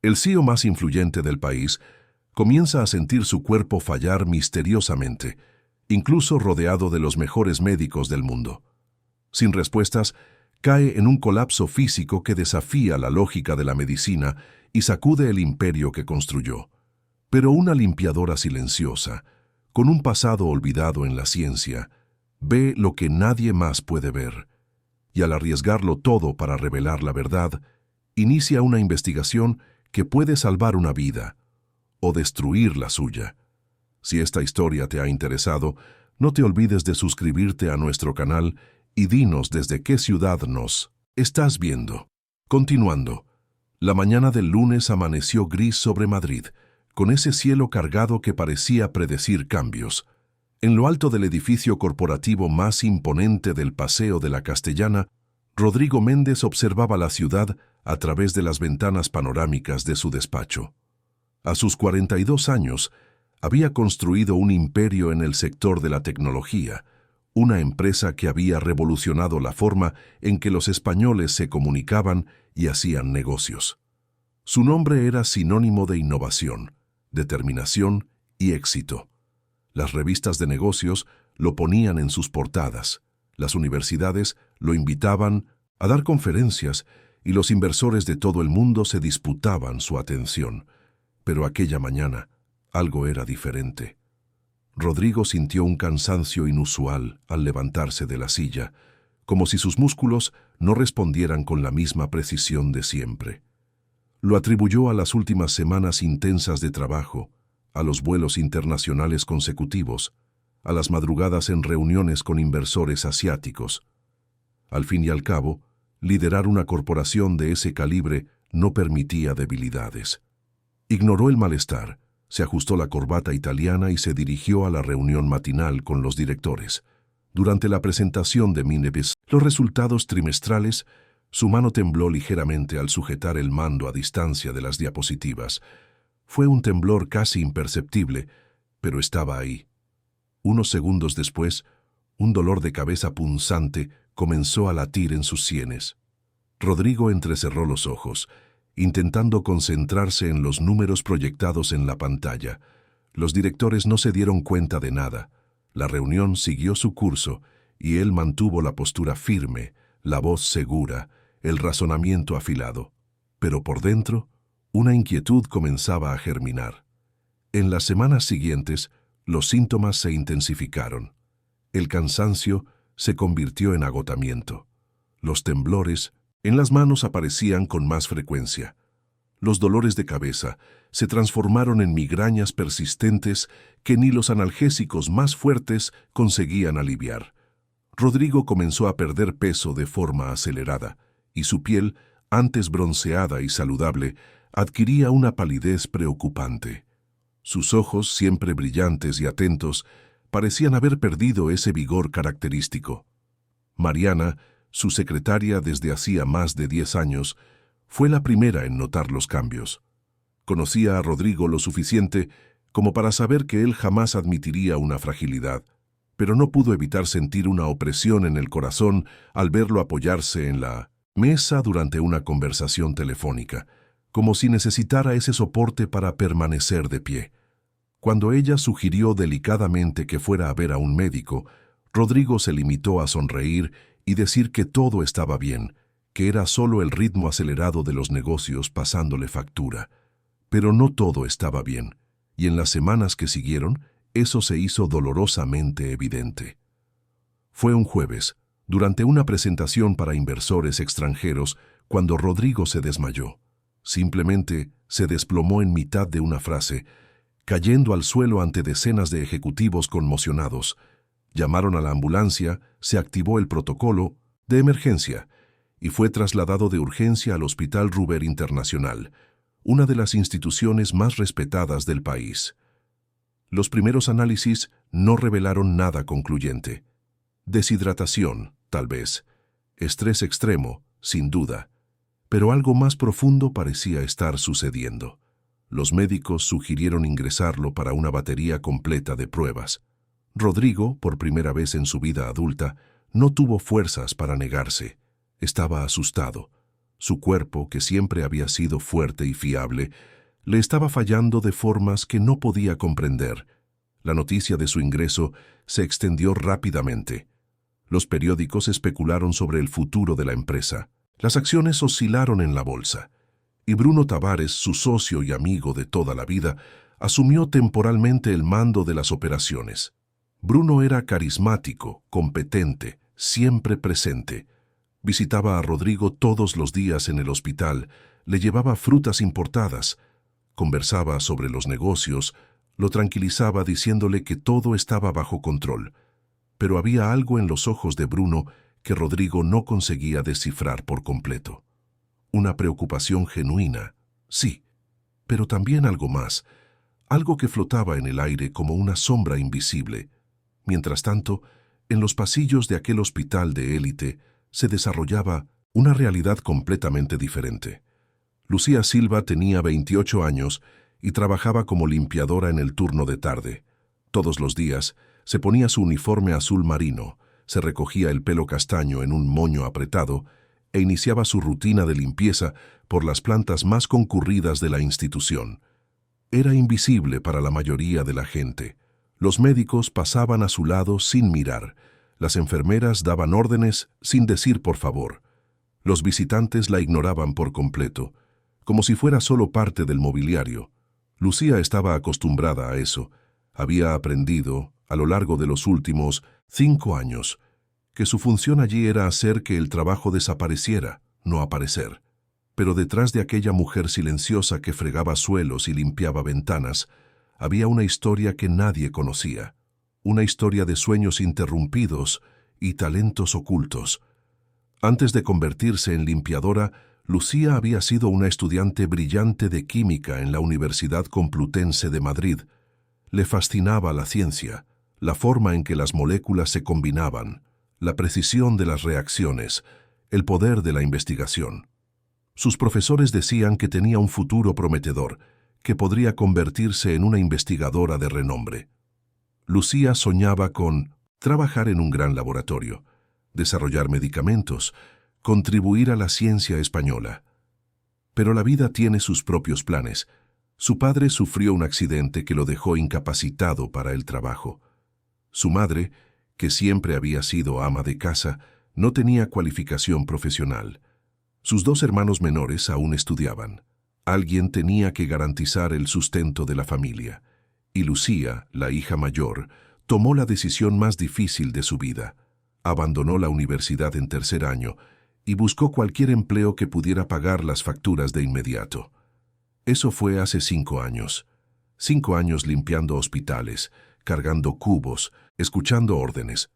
El CEO más influyente del país comienza a sentir su cuerpo fallar misteriosamente, incluso rodeado de los mejores médicos del mundo. Sin respuestas, cae en un colapso físico que desafía la lógica de la medicina y sacude el imperio que construyó. Pero una limpiadora silenciosa, con un pasado olvidado en la ciencia, ve lo que nadie más puede ver, y al arriesgarlo todo para revelar la verdad, inicia una investigación que puede salvar una vida o destruir la suya. Si esta historia te ha interesado, no te olvides de suscribirte a nuestro canal y dinos desde qué ciudad nos estás viendo. Continuando, la mañana del lunes amaneció gris sobre Madrid, con ese cielo cargado que parecía predecir cambios. En lo alto del edificio corporativo más imponente del Paseo de la Castellana, Rodrigo Méndez observaba la ciudad a través de las ventanas panorámicas de su despacho. A sus 42 años, había construido un imperio en el sector de la tecnología, una empresa que había revolucionado la forma en que los españoles se comunicaban y hacían negocios. Su nombre era sinónimo de innovación, determinación y éxito. Las revistas de negocios lo ponían en sus portadas, las universidades lo invitaban a dar conferencias y los inversores de todo el mundo se disputaban su atención. Pero aquella mañana, algo era diferente. Rodrigo sintió un cansancio inusual al levantarse de la silla, como si sus músculos no respondieran con la misma precisión de siempre. Lo atribuyó a las últimas semanas intensas de trabajo, a los vuelos internacionales consecutivos, a las madrugadas en reuniones con inversores asiáticos. Al fin y al cabo, liderar una corporación de ese calibre no permitía debilidades. Ignoró el malestar, se ajustó la corbata italiana y se dirigió a la reunión matinal con los directores. Durante la presentación de Minevis, los resultados trimestrales, su mano tembló ligeramente al sujetar el mando a distancia de las diapositivas. Fue un temblor casi imperceptible, pero estaba ahí. Unos segundos después, un dolor de cabeza punzante comenzó a latir en sus sienes. Rodrigo entrecerró los ojos, intentando concentrarse en los números proyectados en la pantalla. Los directores no se dieron cuenta de nada. La reunión siguió su curso y él mantuvo la postura firme, la voz segura, el razonamiento afilado. Pero por dentro, una inquietud comenzaba a germinar. En las semanas siguientes, los síntomas se intensificaron. El cansancio se convirtió en agotamiento. Los temblores en las manos aparecían con más frecuencia. Los dolores de cabeza se transformaron en migrañas persistentes que ni los analgésicos más fuertes conseguían aliviar. Rodrigo comenzó a perder peso de forma acelerada, y su piel, antes bronceada y saludable, adquiría una palidez preocupante. Sus ojos, siempre brillantes y atentos, parecían haber perdido ese vigor característico. Mariana, su secretaria desde hacía más de 10 años, fue la primera en notar los cambios. Conocía a Rodrigo lo suficiente como para saber que él jamás admitiría una fragilidad, pero no pudo evitar sentir una opresión en el corazón al verlo apoyarse en la mesa durante una conversación telefónica, como si necesitara ese soporte para permanecer de pie. Cuando ella sugirió delicadamente que fuera a ver a un médico, Rodrigo se limitó a sonreír y decir que todo estaba bien, que era solo el ritmo acelerado de los negocios pasándole factura. Pero no todo estaba bien, y en las semanas que siguieron, eso se hizo dolorosamente evidente. Fue un jueves, durante una presentación para inversores extranjeros, cuando Rodrigo se desmayó. Simplemente se desplomó en mitad de una frase, cayendo al suelo ante decenas de ejecutivos conmocionados. Llamaron a la ambulancia, se activó el protocolo de emergencia y fue trasladado de urgencia al Hospital Ruber Internacional, una de las instituciones más respetadas del país. Los primeros análisis no revelaron nada concluyente. Deshidratación, tal vez. Estrés extremo, sin duda. Pero algo más profundo parecía estar sucediendo. Los médicos sugirieron ingresarlo para una batería completa de pruebas. Rodrigo, por primera vez en su vida adulta, no tuvo fuerzas para negarse. Estaba asustado. Su cuerpo, que siempre había sido fuerte y fiable, le estaba fallando de formas que no podía comprender. La noticia de su ingreso se extendió rápidamente. Los periódicos especularon sobre el futuro de la empresa. Las acciones oscilaron en la bolsa. Y Bruno Tavares, su socio y amigo de toda la vida, asumió temporalmente el mando de las operaciones. Bruno era carismático, competente, siempre presente. Visitaba a Rodrigo todos los días en el hospital, le llevaba frutas importadas, conversaba sobre los negocios, lo tranquilizaba diciéndole que todo estaba bajo control. Pero había algo en los ojos de Bruno que Rodrigo no conseguía descifrar por completo. Una preocupación genuina, sí, pero también algo más, algo que flotaba en el aire como una sombra invisible. Mientras tanto, en los pasillos de aquel hospital de élite se desarrollaba una realidad completamente diferente. Lucía Silva tenía 28 años y trabajaba como limpiadora en el turno de tarde. Todos los días se ponía su uniforme azul marino, se recogía el pelo castaño en un moño apretado e iniciaba su rutina de limpieza por las plantas más concurridas de la institución. Era invisible para la mayoría de la gente. Los médicos pasaban a su lado sin mirar. Las enfermeras daban órdenes sin decir por favor. Los visitantes la ignoraban por completo, como si fuera solo parte del mobiliario. Lucía estaba acostumbrada a eso. Había aprendido, a lo largo de los últimos 5 años, que su función allí era hacer que el trabajo desapareciera, no aparecer. Pero detrás de aquella mujer silenciosa que fregaba suelos y limpiaba ventanas, había una historia que nadie conocía. Una historia de sueños interrumpidos y talentos ocultos. Antes de convertirse en limpiadora, Lucía había sido una estudiante brillante de química en la Universidad Complutense de Madrid. Le fascinaba la ciencia, la forma en que las moléculas se combinaban, la precisión de las reacciones, el poder de la investigación. Sus profesores decían que tenía un futuro prometedor, que podría convertirse en una investigadora de renombre. Lucía soñaba con trabajar en un gran laboratorio, desarrollar medicamentos, contribuir a la ciencia española. Pero la vida tiene sus propios planes. Su padre sufrió un accidente que lo dejó incapacitado para el trabajo. Su madre, que siempre había sido ama de casa, no tenía cualificación profesional. Sus 2 hermanos menores aún estudiaban. Alguien tenía que garantizar el sustento de la familia. Y Lucía, la hija mayor, tomó la decisión más difícil de su vida. Abandonó la universidad en 3er año y buscó cualquier empleo que pudiera pagar las facturas de inmediato. Eso fue hace 5 años. 5 años limpiando hospitales, cargando cubos, escuchando órdenes.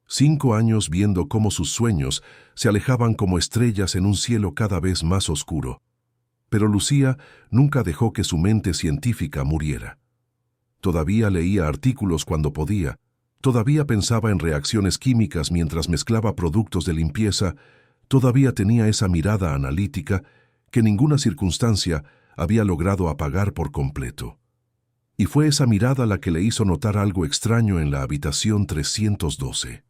5 años viendo cómo sus sueños se alejaban como estrellas en un cielo cada vez más oscuro. Pero Lucía nunca dejó que su mente científica muriera. Todavía leía artículos cuando podía, todavía pensaba en reacciones químicas mientras mezclaba productos de limpieza, todavía tenía esa mirada analítica que ninguna circunstancia había logrado apagar por completo. Y fue esa mirada la que le hizo notar algo extraño en la habitación 312.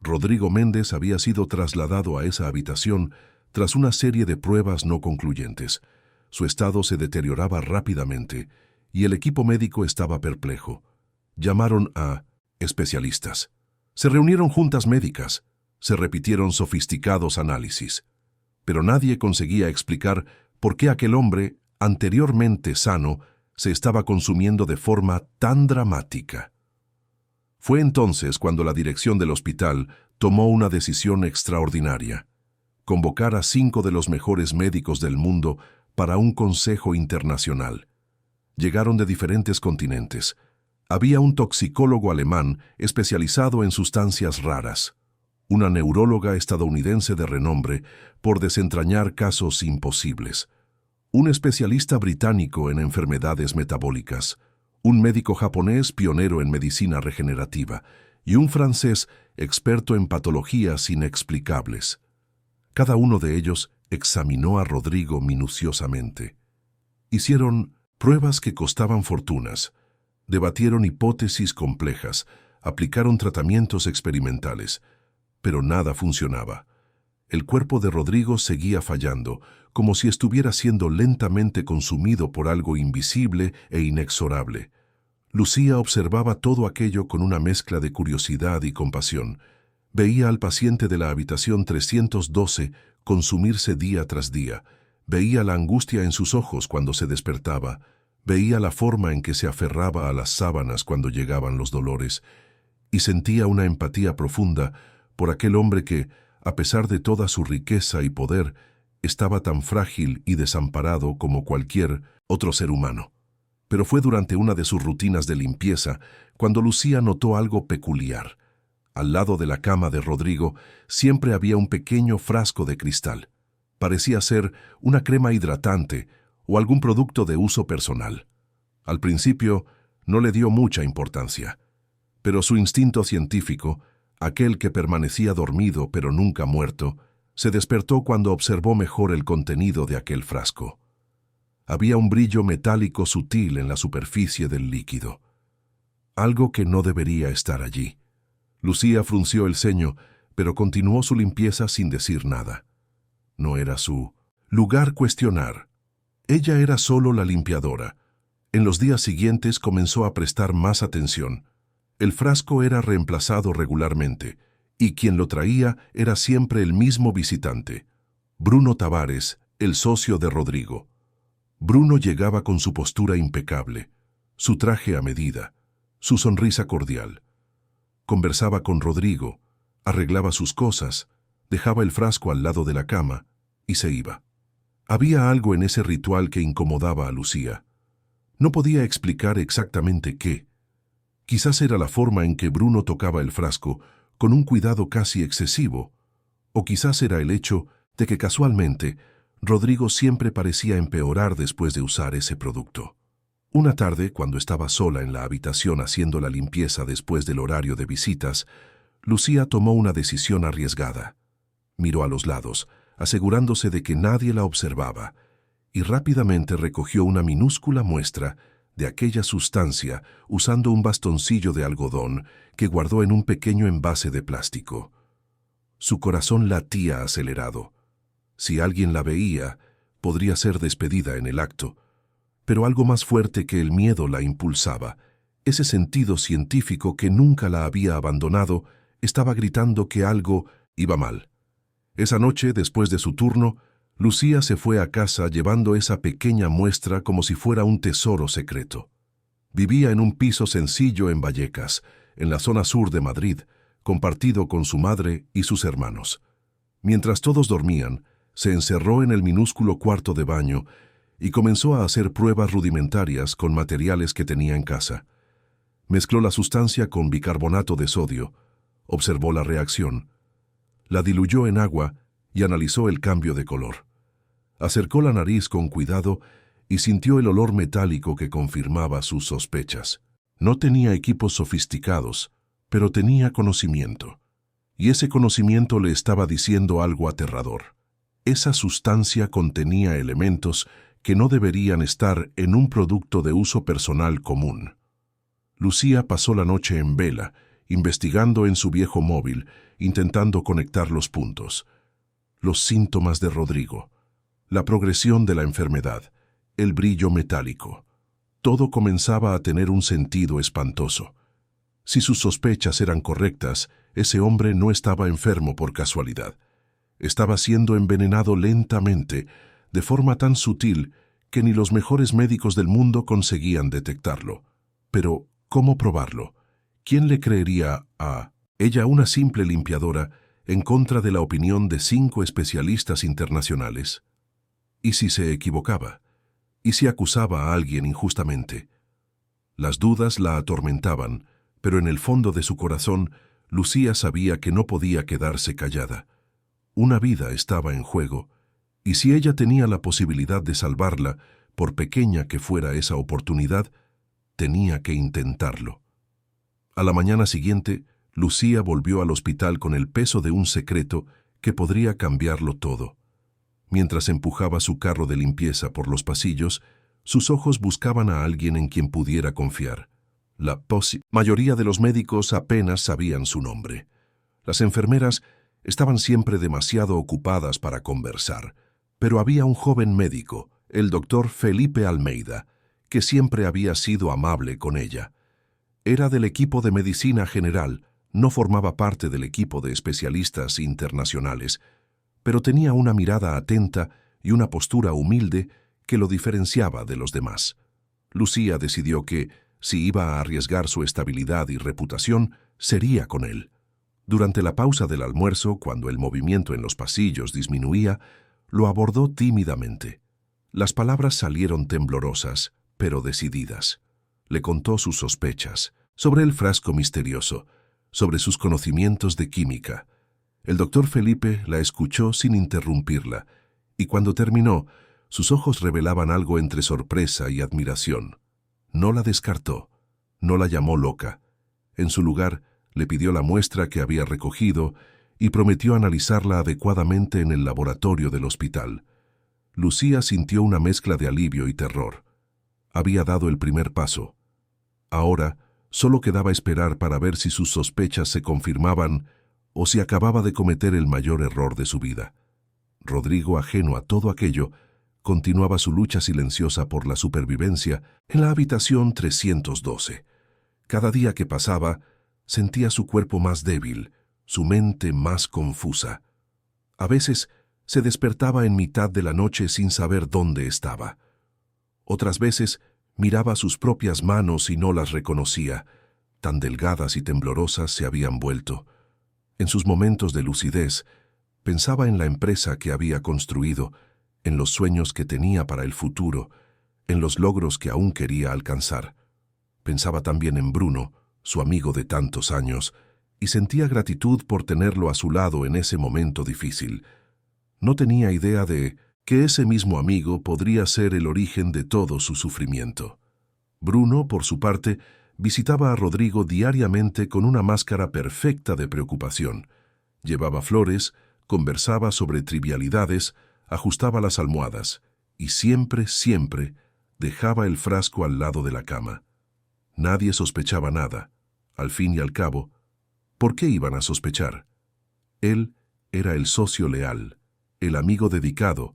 Rodrigo Méndez había sido trasladado a esa habitación tras una serie de pruebas no concluyentes. Su estado se deterioraba rápidamente y el equipo médico estaba perplejo. Llamaron a especialistas. Se reunieron juntas médicas. Se repitieron sofisticados análisis. Pero nadie conseguía explicar por qué aquel hombre, anteriormente sano, se estaba consumiendo de forma tan dramática. Fue entonces cuando la dirección del hospital tomó una decisión extraordinaria: convocar a 5 de los mejores médicos del mundo para un consejo internacional. Llegaron de diferentes continentes. Había un toxicólogo alemán especializado en sustancias raras, una neuróloga estadounidense de renombre por desentrañar casos imposibles, un especialista británico en enfermedades metabólicas, un médico japonés pionero en medicina regenerativa y un francés experto en patologías inexplicables. Cada uno de ellos examinó a Rodrigo minuciosamente. Hicieron pruebas que costaban fortunas, debatieron hipótesis complejas, aplicaron tratamientos experimentales, pero nada funcionaba. El cuerpo de Rodrigo seguía fallando, como si estuviera siendo lentamente consumido por algo invisible e inexorable. Lucía observaba todo aquello con una mezcla de curiosidad y compasión. Veía al paciente de la habitación 312 consumirse día tras día. Veía la angustia en sus ojos cuando se despertaba. Veía la forma en que se aferraba a las sábanas cuando llegaban los dolores. Y sentía una empatía profunda por aquel hombre que, a pesar de toda su riqueza y poder, estaba tan frágil y desamparado como cualquier otro ser humano. Pero fue durante una de sus rutinas de limpieza cuando Lucía notó algo peculiar. Al lado de la cama de Rodrigo siempre había un pequeño frasco de cristal. Parecía ser una crema hidratante o algún producto de uso personal. Al principio no le dio mucha importancia, pero su instinto científico, aquel que permanecía dormido pero nunca muerto, se despertó cuando observó mejor el contenido de aquel frasco. Había un brillo metálico sutil en la superficie del líquido. Algo que no debería estar allí. Lucía frunció el ceño, pero continuó su limpieza sin decir nada. No era su lugar cuestionar. Ella era solo la limpiadora. En los días siguientes comenzó a prestar más atención. El frasco era reemplazado regularmente, y quien lo traía era siempre el mismo visitante, Bruno Tavares, el socio de Rodrigo. Bruno llegaba con su postura impecable, su traje a medida, su sonrisa cordial. Conversaba con Rodrigo, arreglaba sus cosas, dejaba el frasco al lado de la cama y se iba. Había algo en ese ritual que incomodaba a Lucía. No podía explicar exactamente qué. Quizás era la forma en que Bruno tocaba el frasco, con un cuidado casi excesivo, o quizás era el hecho de que casualmente Rodrigo siempre parecía empeorar después de usar ese producto. Una tarde, cuando estaba sola en la habitación haciendo la limpieza después del horario de visitas, Lucía tomó una decisión arriesgada. Miró a los lados, asegurándose de que nadie la observaba, y rápidamente recogió una minúscula muestra de aquella sustancia usando un bastoncillo de algodón que guardó en un pequeño envase de plástico. Su corazón latía acelerado. Si alguien la veía, podría ser despedida en el acto. Pero algo más fuerte que el miedo la impulsaba. Ese sentido científico que nunca la había abandonado estaba gritando que algo iba mal. Esa noche, después de su turno, Lucía se fue a casa llevando esa pequeña muestra como si fuera un tesoro secreto. Vivía en un piso sencillo en Vallecas, en la zona sur de Madrid, compartido con su madre y sus hermanos. Mientras todos dormían, se encerró en el minúsculo cuarto de baño y comenzó a hacer pruebas rudimentarias con materiales que tenía en casa. Mezcló la sustancia con bicarbonato de sodio, observó la reacción, la diluyó en agua y analizó el cambio de color. Acercó la nariz con cuidado y sintió el olor metálico que confirmaba sus sospechas. No tenía equipos sofisticados, pero tenía conocimiento. Y ese conocimiento le estaba diciendo algo aterrador. Esa sustancia contenía elementos que no deberían estar en un producto de uso personal común. Lucía pasó la noche en vela, investigando en su viejo móvil, intentando conectar los puntos. Los síntomas de Rodrigo, la progresión de la enfermedad, el brillo metálico. Todo comenzaba a tener un sentido espantoso. Si sus sospechas eran correctas, ese hombre no estaba enfermo por casualidad. Estaba siendo envenenado lentamente, de forma tan sutil que ni los mejores médicos del mundo conseguían detectarlo. Pero, ¿cómo probarlo? ¿Quién le creería a ella, una simple limpiadora, en contra de la opinión de 5 especialistas internacionales? ¿Y si se equivocaba? ¿Y si acusaba a alguien injustamente? Las dudas la atormentaban, pero en el fondo de su corazón, Lucía sabía que no podía quedarse callada. Una vida estaba en juego, y si ella tenía la posibilidad de salvarla, por pequeña que fuera esa oportunidad, tenía que intentarlo. A la mañana siguiente, Lucía volvió al hospital con el peso de un secreto que podría cambiarlo todo. Mientras empujaba su carro de limpieza por los pasillos, sus ojos buscaban a alguien en quien pudiera confiar. La mayoría de los médicos apenas sabían su nombre. Las enfermeras Estaban siempre demasiado ocupadas para conversar, pero había un joven médico, el doctor Felipe Almeida, que siempre había sido amable con ella. Era del equipo de medicina general, no formaba parte del equipo de especialistas internacionales, pero tenía una mirada atenta y una postura humilde que lo diferenciaba de los demás. Lucía decidió que, si iba a arriesgar su estabilidad y reputación, sería con él. Durante la pausa del almuerzo, cuando el movimiento en los pasillos disminuía, lo abordó tímidamente. Las palabras salieron temblorosas, pero decididas. Le contó sus sospechas, sobre el frasco misterioso, sobre sus conocimientos de química. El doctor Felipe la escuchó sin interrumpirla, y cuando terminó, sus ojos revelaban algo entre sorpresa y admiración. No la descartó, no la llamó loca. En su lugar, le pidió la muestra que había recogido y prometió analizarla adecuadamente en el laboratorio del hospital. Lucía sintió una mezcla de alivio y terror. Había dado el primer paso. Ahora, solo quedaba esperar para ver si sus sospechas se confirmaban o si acababa de cometer el mayor error de su vida. Rodrigo, ajeno a todo aquello, continuaba su lucha silenciosa por la supervivencia en la habitación 312. Cada día que pasaba, sentía su cuerpo más débil, su mente más confusa. A veces se despertaba en mitad de la noche sin saber dónde estaba. Otras veces miraba sus propias manos y no las reconocía, tan delgadas y temblorosas se habían vuelto. En sus momentos de lucidez, pensaba en la empresa que había construido, en los sueños que tenía para el futuro, en los logros que aún quería alcanzar. Pensaba también en Bruno, su amigo de tantos años, y sentía gratitud por tenerlo a su lado en ese momento difícil. No tenía idea de que ese mismo amigo podría ser el origen de todo su sufrimiento. Bruno, por su parte, visitaba a Rodrigo diariamente con una máscara perfecta de preocupación. Llevaba flores, conversaba sobre trivialidades, ajustaba las almohadas y siempre, siempre dejaba el frasco al lado de la cama. Nadie sospechaba nada. Al fin y al cabo, ¿por qué iban a sospechar? Él era el socio leal, el amigo dedicado,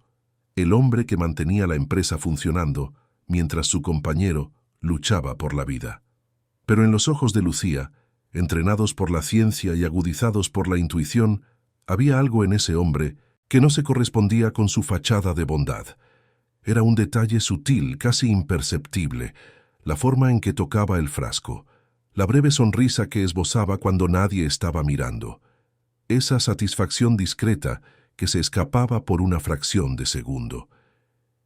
el hombre que mantenía la empresa funcionando, mientras su compañero luchaba por la vida. Pero en los ojos de Lucía, entrenados por la ciencia y agudizados por la intuición, había algo en ese hombre que no se correspondía con su fachada de bondad. Era un detalle sutil, casi imperceptible, la forma en que tocaba el frasco, la breve sonrisa que esbozaba cuando nadie estaba mirando, esa satisfacción discreta que se escapaba por una fracción de segundo.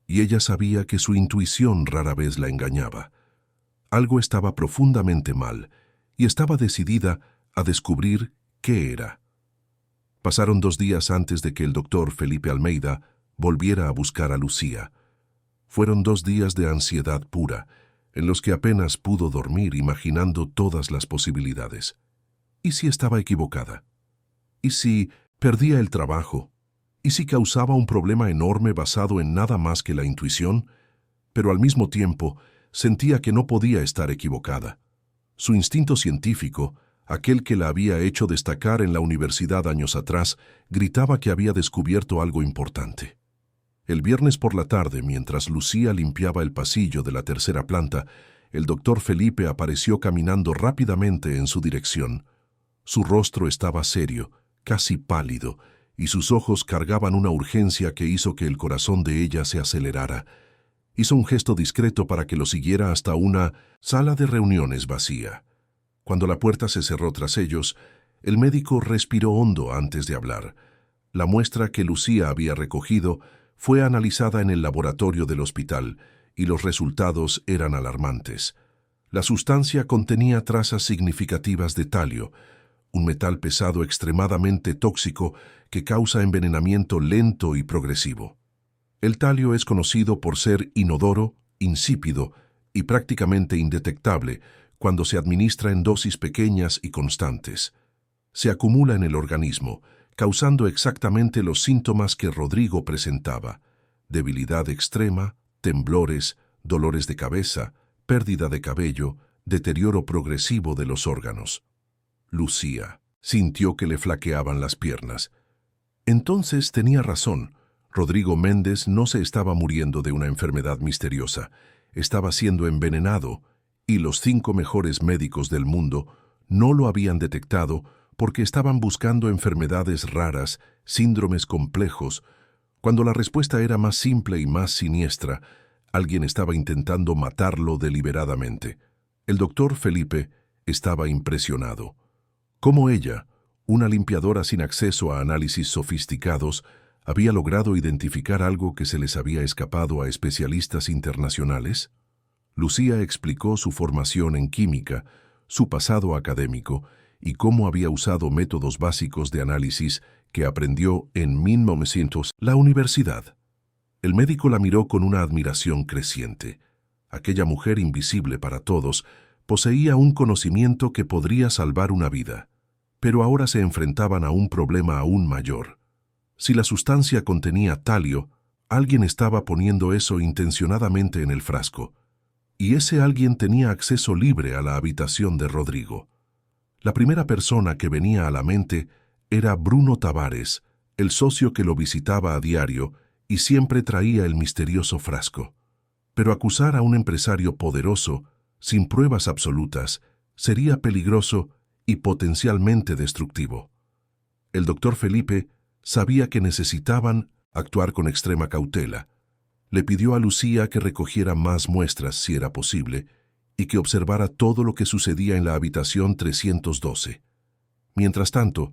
Y ella sabía que su intuición rara vez la engañaba. Algo estaba profundamente mal, y estaba decidida a descubrir qué era. Pasaron 2 días antes de que el doctor Felipe Almeida volviera a buscar a Lucía. Fueron 2 días de ansiedad pura, en los que apenas pudo dormir imaginando todas las posibilidades. ¿Y si estaba equivocada? ¿Y si perdía el trabajo? ¿Y si causaba un problema enorme basado en nada más que la intuición? Pero al mismo tiempo sentía que no podía estar equivocada. Su instinto científico, aquel que la había hecho destacar en la universidad años atrás, gritaba que había descubierto algo importante. El viernes por la tarde, mientras Lucía limpiaba el pasillo de la tercera planta, el doctor Felipe apareció caminando rápidamente en su dirección. Su rostro estaba serio, casi pálido, y sus ojos cargaban una urgencia que hizo que el corazón de ella se acelerara. Hizo un gesto discreto para que lo siguiera hasta una sala de reuniones vacía. Cuando la puerta se cerró tras ellos, el médico respiró hondo antes de hablar. La muestra que Lucía había recogido fue analizada en el laboratorio del hospital y los resultados eran alarmantes. La sustancia contenía trazas significativas de talio, un metal pesado extremadamente tóxico que causa envenenamiento lento y progresivo. El talio es conocido por ser inodoro, insípido y prácticamente indetectable cuando se administra en dosis pequeñas y constantes. Se acumula en el organismo, causando exactamente los síntomas que Rodrigo presentaba: debilidad extrema, temblores, dolores de cabeza, pérdida de cabello, deterioro progresivo de los órganos. Lucía. Sintió que le flaqueaban las piernas. Entonces tenía razón. Rodrigo Méndez no se estaba muriendo de una enfermedad misteriosa. Estaba siendo envenenado, y los 5 mejores médicos del mundo no lo habían detectado porque estaban buscando enfermedades raras, síndromes complejos. Cuando la respuesta era más simple y más siniestra, alguien estaba intentando matarlo deliberadamente. El doctor Felipe estaba impresionado. ¿Cómo ella, una limpiadora sin acceso a análisis sofisticados, había logrado identificar algo que se les había escapado a especialistas internacionales? Lucía explicó su formación en química, su pasado académico y cómo había usado métodos básicos de análisis que aprendió en 1900 la universidad. El médico la miró con una admiración creciente. Aquella mujer invisible para todos poseía un conocimiento que podría salvar una vida. Pero ahora se enfrentaban a un problema aún mayor. Si la sustancia contenía talio, alguien estaba poniendo eso intencionadamente en el frasco, y ese alguien tenía acceso libre a la habitación de Rodrigo. La primera persona que venía a la mente era Bruno Tavares, el socio que lo visitaba a diario y siempre traía el misterioso frasco. Pero acusar a un empresario poderoso, sin pruebas absolutas, sería peligroso y potencialmente destructivo. El doctor Felipe sabía que necesitaban actuar con extrema cautela. Le pidió a Lucía que recogiera más muestras si era posible y que observara todo lo que sucedía en la habitación 312. Mientras tanto,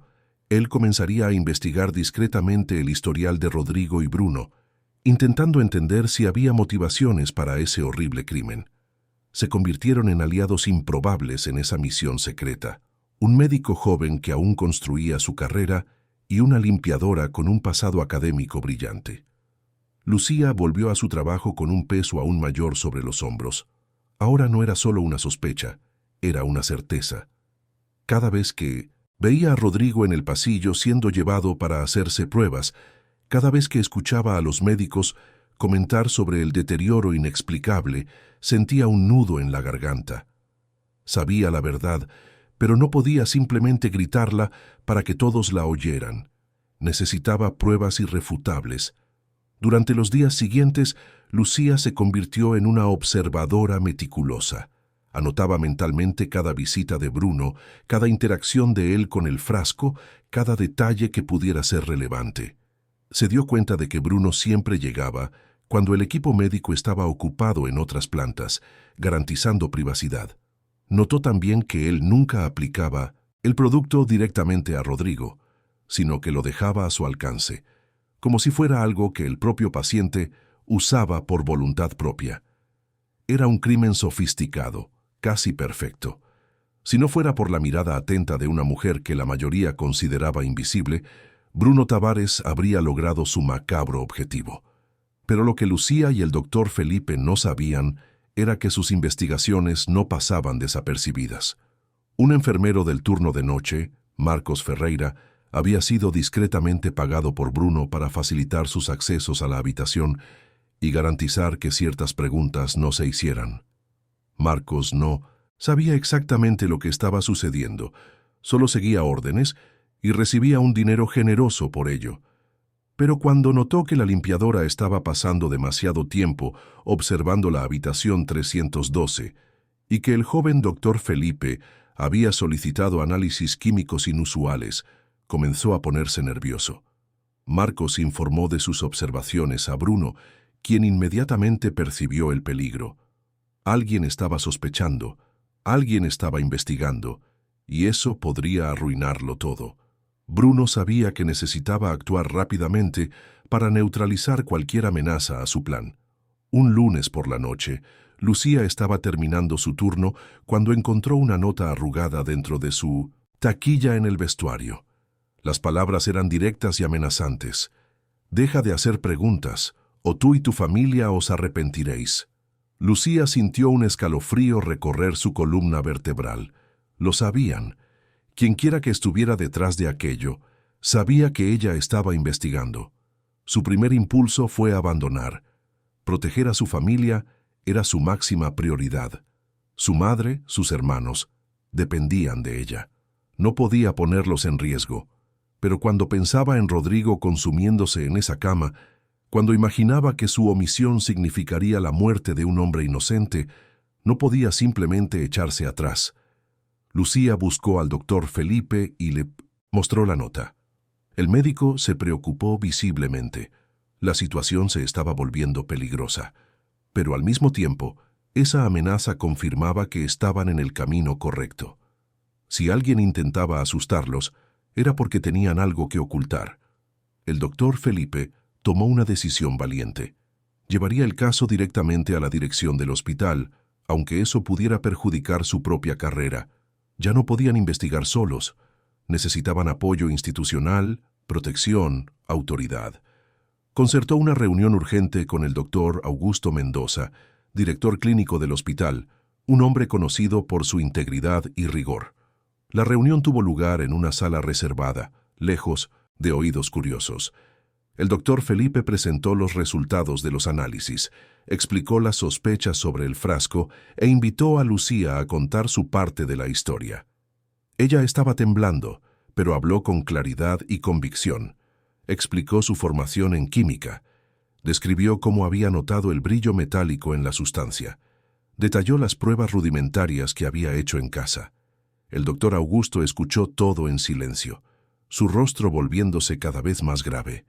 él comenzaría a investigar discretamente el historial de Rodrigo y Bruno, intentando entender si había motivaciones para ese horrible crimen. Se convirtieron en aliados improbables en esa misión secreta. Un médico joven que aún construía su carrera y una limpiadora con un pasado académico brillante. Lucía volvió a su trabajo con un peso aún mayor sobre los hombros. Ahora no era solo una sospecha, era una certeza. Cada vez que veía a Rodrigo en el pasillo siendo llevado para hacerse pruebas, cada vez que escuchaba a los médicos comentar sobre el deterioro inexplicable, sentía un nudo en la garganta. Sabía la verdad, pero no podía simplemente gritarla para que todos la oyeran. Necesitaba pruebas irrefutables. Durante los días siguientes, Lucía se convirtió en una observadora meticulosa. Anotaba mentalmente cada visita de Bruno, cada interacción de él con el frasco, cada detalle que pudiera ser relevante. Se dio cuenta de que Bruno siempre llegaba cuando el equipo médico estaba ocupado en otras plantas, garantizando privacidad. Notó también que él nunca aplicaba el producto directamente a Rodrigo, sino que lo dejaba a su alcance, como si fuera algo que el propio paciente usaba por voluntad propia. Era un crimen sofisticado, casi perfecto. Si no fuera por la mirada atenta de una mujer que la mayoría consideraba invisible, Bruno Tavares habría logrado su macabro objetivo. Pero lo que Lucía y el doctor Felipe no sabían era que sus investigaciones no pasaban desapercibidas. Un enfermero del turno de noche, Marcos Ferreira, había sido discretamente pagado por Bruno para facilitar sus accesos a la habitación y garantizar que ciertas preguntas no se hicieran. Marcos no sabía exactamente lo que estaba sucediendo, solo seguía órdenes y recibía un dinero generoso por ello. Pero cuando notó que la limpiadora estaba pasando demasiado tiempo observando la habitación 312 y que el joven doctor Felipe había solicitado análisis químicos inusuales, comenzó a ponerse nervioso. Marcos informó de sus observaciones a Bruno, quien inmediatamente percibió el peligro. Alguien estaba sospechando, alguien estaba investigando, y eso podría arruinarlo todo. Bruno sabía que necesitaba actuar rápidamente para neutralizar cualquier amenaza a su plan. Un lunes por la noche, Lucía estaba terminando su turno cuando encontró una nota arrugada dentro de su taquilla en el vestuario. Las palabras eran directas y amenazantes. «Deja de hacer preguntas, o tú y tu familia os arrepentiréis». Lucía sintió un escalofrío recorrer su columna vertebral. Lo sabían. Quienquiera que estuviera detrás de aquello, sabía que ella estaba investigando. Su primer impulso fue abandonar. Proteger a su familia era su máxima prioridad. Su madre, sus hermanos, dependían de ella. No podía ponerlos en riesgo, pero cuando pensaba en Rodrigo consumiéndose en esa cama, cuando imaginaba que su omisión significaría la muerte de un hombre inocente, no podía simplemente echarse atrás. Lucía buscó al doctor Felipe y le mostró la nota. El médico se preocupó visiblemente. La situación se estaba volviendo peligrosa, pero al mismo tiempo, esa amenaza confirmaba que estaban en el camino correcto. Si alguien intentaba asustarlos, era porque tenían algo que ocultar. El doctor Felipe tomó una decisión valiente. Llevaría el caso directamente a la dirección del hospital, aunque eso pudiera perjudicar su propia carrera. Ya no podían investigar solos. Necesitaban apoyo institucional, protección, autoridad. Concertó una reunión urgente con el doctor Augusto Mendoza, director clínico del hospital, un hombre conocido por su integridad y rigor. La reunión tuvo lugar en una sala reservada, lejos de oídos curiosos. El doctor Felipe presentó los resultados de los análisis, explicó las sospechas sobre el frasco e invitó a Lucía a contar su parte de la historia. Ella estaba temblando, pero habló con claridad y convicción. Explicó su formación en química. Describió cómo había notado el brillo metálico en la sustancia. Detalló las pruebas rudimentarias que había hecho en casa. El doctor Augusto escuchó todo en silencio, su rostro volviéndose cada vez más grave.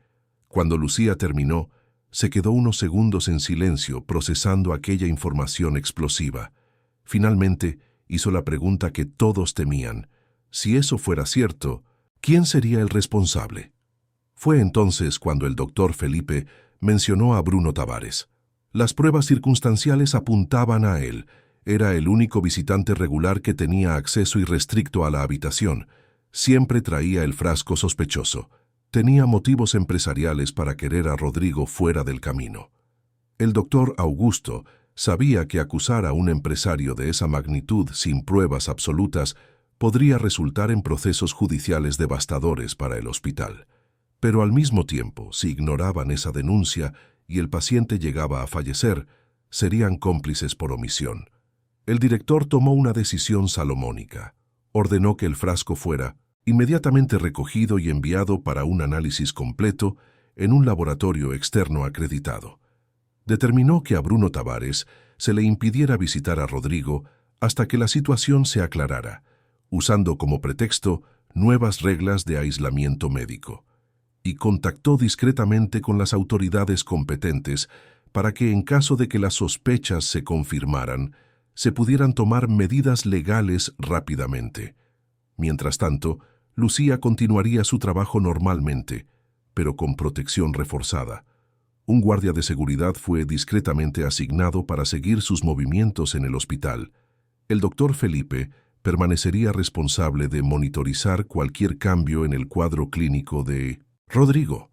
Cuando Lucía terminó, se quedó unos segundos en silencio procesando aquella información explosiva. Finalmente, hizo la pregunta que todos temían. Si eso fuera cierto, ¿quién sería el responsable? Fue entonces cuando el doctor Felipe mencionó a Bruno Tavares. Las pruebas circunstanciales apuntaban a él. Era el único visitante regular que tenía acceso irrestricto a la habitación. Siempre traía el frasco sospechoso. Tenía motivos empresariales para querer a Rodrigo fuera del camino. El doctor Augusto sabía que acusar a un empresario de esa magnitud sin pruebas absolutas podría resultar en procesos judiciales devastadores para el hospital. Pero al mismo tiempo, si ignoraban esa denuncia y el paciente llegaba a fallecer, serían cómplices por omisión. El director tomó una decisión salomónica. Ordenó que el frasco fuera inmediatamente recogido y enviado para un análisis completo en un laboratorio externo acreditado. Determinó que a Bruno Tavares se le impidiera visitar a Rodrigo hasta que la situación se aclarara, usando como pretexto nuevas reglas de aislamiento médico, y contactó discretamente con las autoridades competentes para que, en caso de que las sospechas se confirmaran, se pudieran tomar medidas legales rápidamente. Mientras tanto, Lucía continuaría su trabajo normalmente, pero con protección reforzada. Un guardia de seguridad fue discretamente asignado para seguir sus movimientos en el hospital. El doctor Felipe permanecería responsable de monitorizar cualquier cambio en el cuadro clínico de Rodrigo.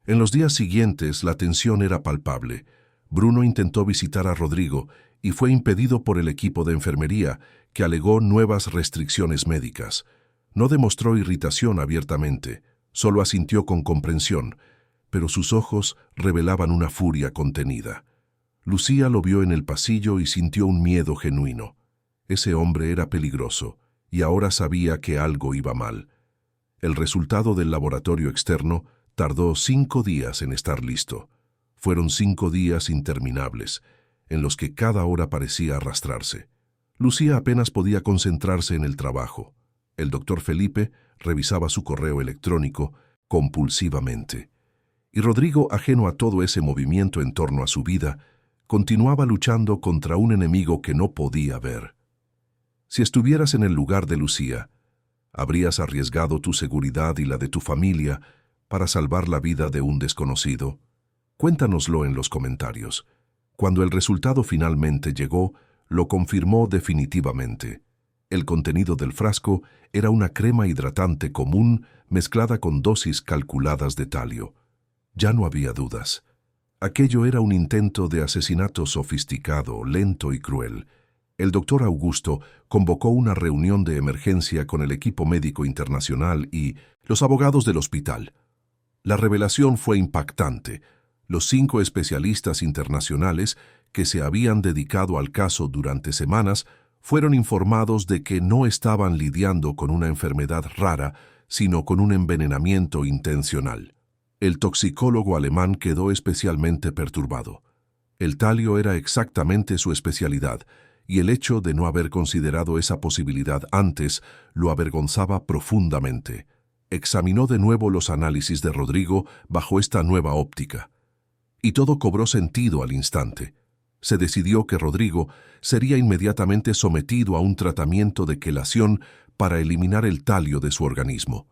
En los días siguientes la tensión era palpable. Bruno intentó visitar a Rodrigo y fue impedido por el equipo de enfermería, que alegó nuevas restricciones médicas. No demostró irritación abiertamente, solo asintió con comprensión, pero sus ojos revelaban una furia contenida. Lucía lo vio en el pasillo y sintió un miedo genuino. Ese hombre era peligroso, y ahora sabía que algo iba mal. El resultado del laboratorio externo tardó 5 días en estar listo. Fueron 5 días interminables, en los que cada hora parecía arrastrarse. Lucía apenas podía concentrarse en el trabajo. El doctor Felipe revisaba su correo electrónico compulsivamente. Y Rodrigo, ajeno a todo ese movimiento en torno a su vida, continuaba luchando contra un enemigo que no podía ver. Si estuvieras en el lugar de Lucía, ¿habrías arriesgado tu seguridad y la de tu familia para salvar la vida de un desconocido? Cuéntanoslo en los comentarios. Cuando el resultado finalmente llegó, lo confirmó definitivamente. El contenido del frasco era una crema hidratante común mezclada con dosis calculadas de talio. Ya no había dudas. Aquello era un intento de asesinato sofisticado, lento y cruel. El doctor Augusto convocó una reunión de emergencia con el equipo médico internacional y los abogados del hospital. La revelación fue impactante. Los 5 especialistas internacionales que se habían dedicado al caso durante semanas fueron informados de que no estaban lidiando con una enfermedad rara, sino con un envenenamiento intencional. El toxicólogo alemán quedó especialmente perturbado. El talio era exactamente su especialidad, y el hecho de no haber considerado esa posibilidad antes lo avergonzaba profundamente. Examinó de nuevo los análisis de Rodrigo bajo esta nueva óptica. Y todo cobró sentido al instante. Se decidió que Rodrigo sería inmediatamente sometido a un tratamiento de quelación para eliminar el talio de su organismo.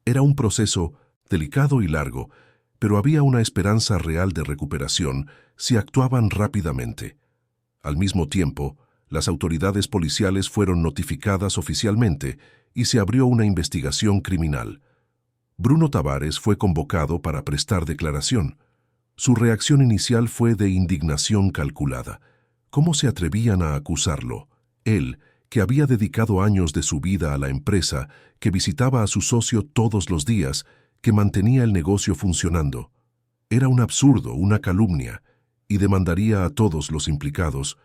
Era un proceso delicado y largo, pero había una esperanza real de recuperación si actuaban rápidamente. Al mismo tiempo, las autoridades policiales fueron notificadas oficialmente y se abrió una investigación criminal. Bruno Tavares fue convocado para prestar declaración. Su reacción inicial fue de indignación calculada. ¿Cómo se atrevían a acusarlo? Él, que había dedicado años de su vida a la empresa, que visitaba a su socio todos los días, que mantenía el negocio funcionando. Era un absurdo, una calumnia, y demandaría a todos los implicados.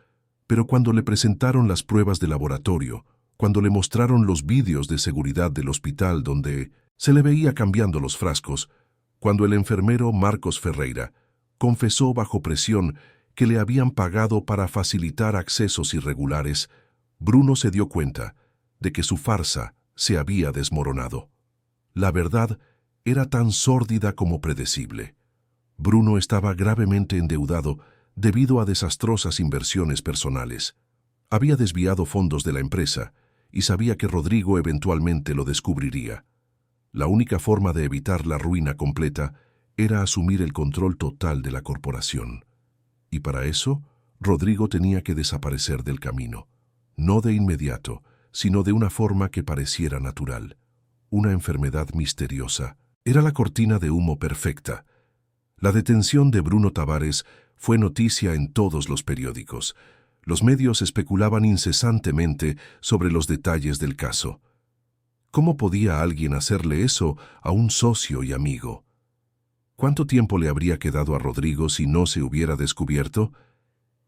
Pero cuando le presentaron las pruebas de laboratorio, cuando le mostraron los vídeos de seguridad del hospital donde se le veía cambiando los frascos, cuando el enfermero Marcos Ferreira confesó bajo presión que le habían pagado para facilitar accesos irregulares, Bruno se dio cuenta de que su farsa se había desmoronado. La verdad era tan sórdida como predecible. Bruno estaba gravemente endeudado debido a desastrosas inversiones personales. Había desviado fondos de la empresa y sabía que Rodrigo eventualmente lo descubriría. La única forma de evitar la ruina completa era asumir el control total de la corporación. Y para eso, Rodrigo tenía que desaparecer del camino. No de inmediato, sino de una forma que pareciera natural. Una enfermedad misteriosa. Era la cortina de humo perfecta. La detención de Bruno Tavares fue noticia en todos los periódicos. Los medios especulaban incesantemente sobre los detalles del caso. ¿Cómo podía alguien hacerle eso a un socio y amigo? ¿Cuánto tiempo le habría quedado a Rodrigo si no se hubiera descubierto?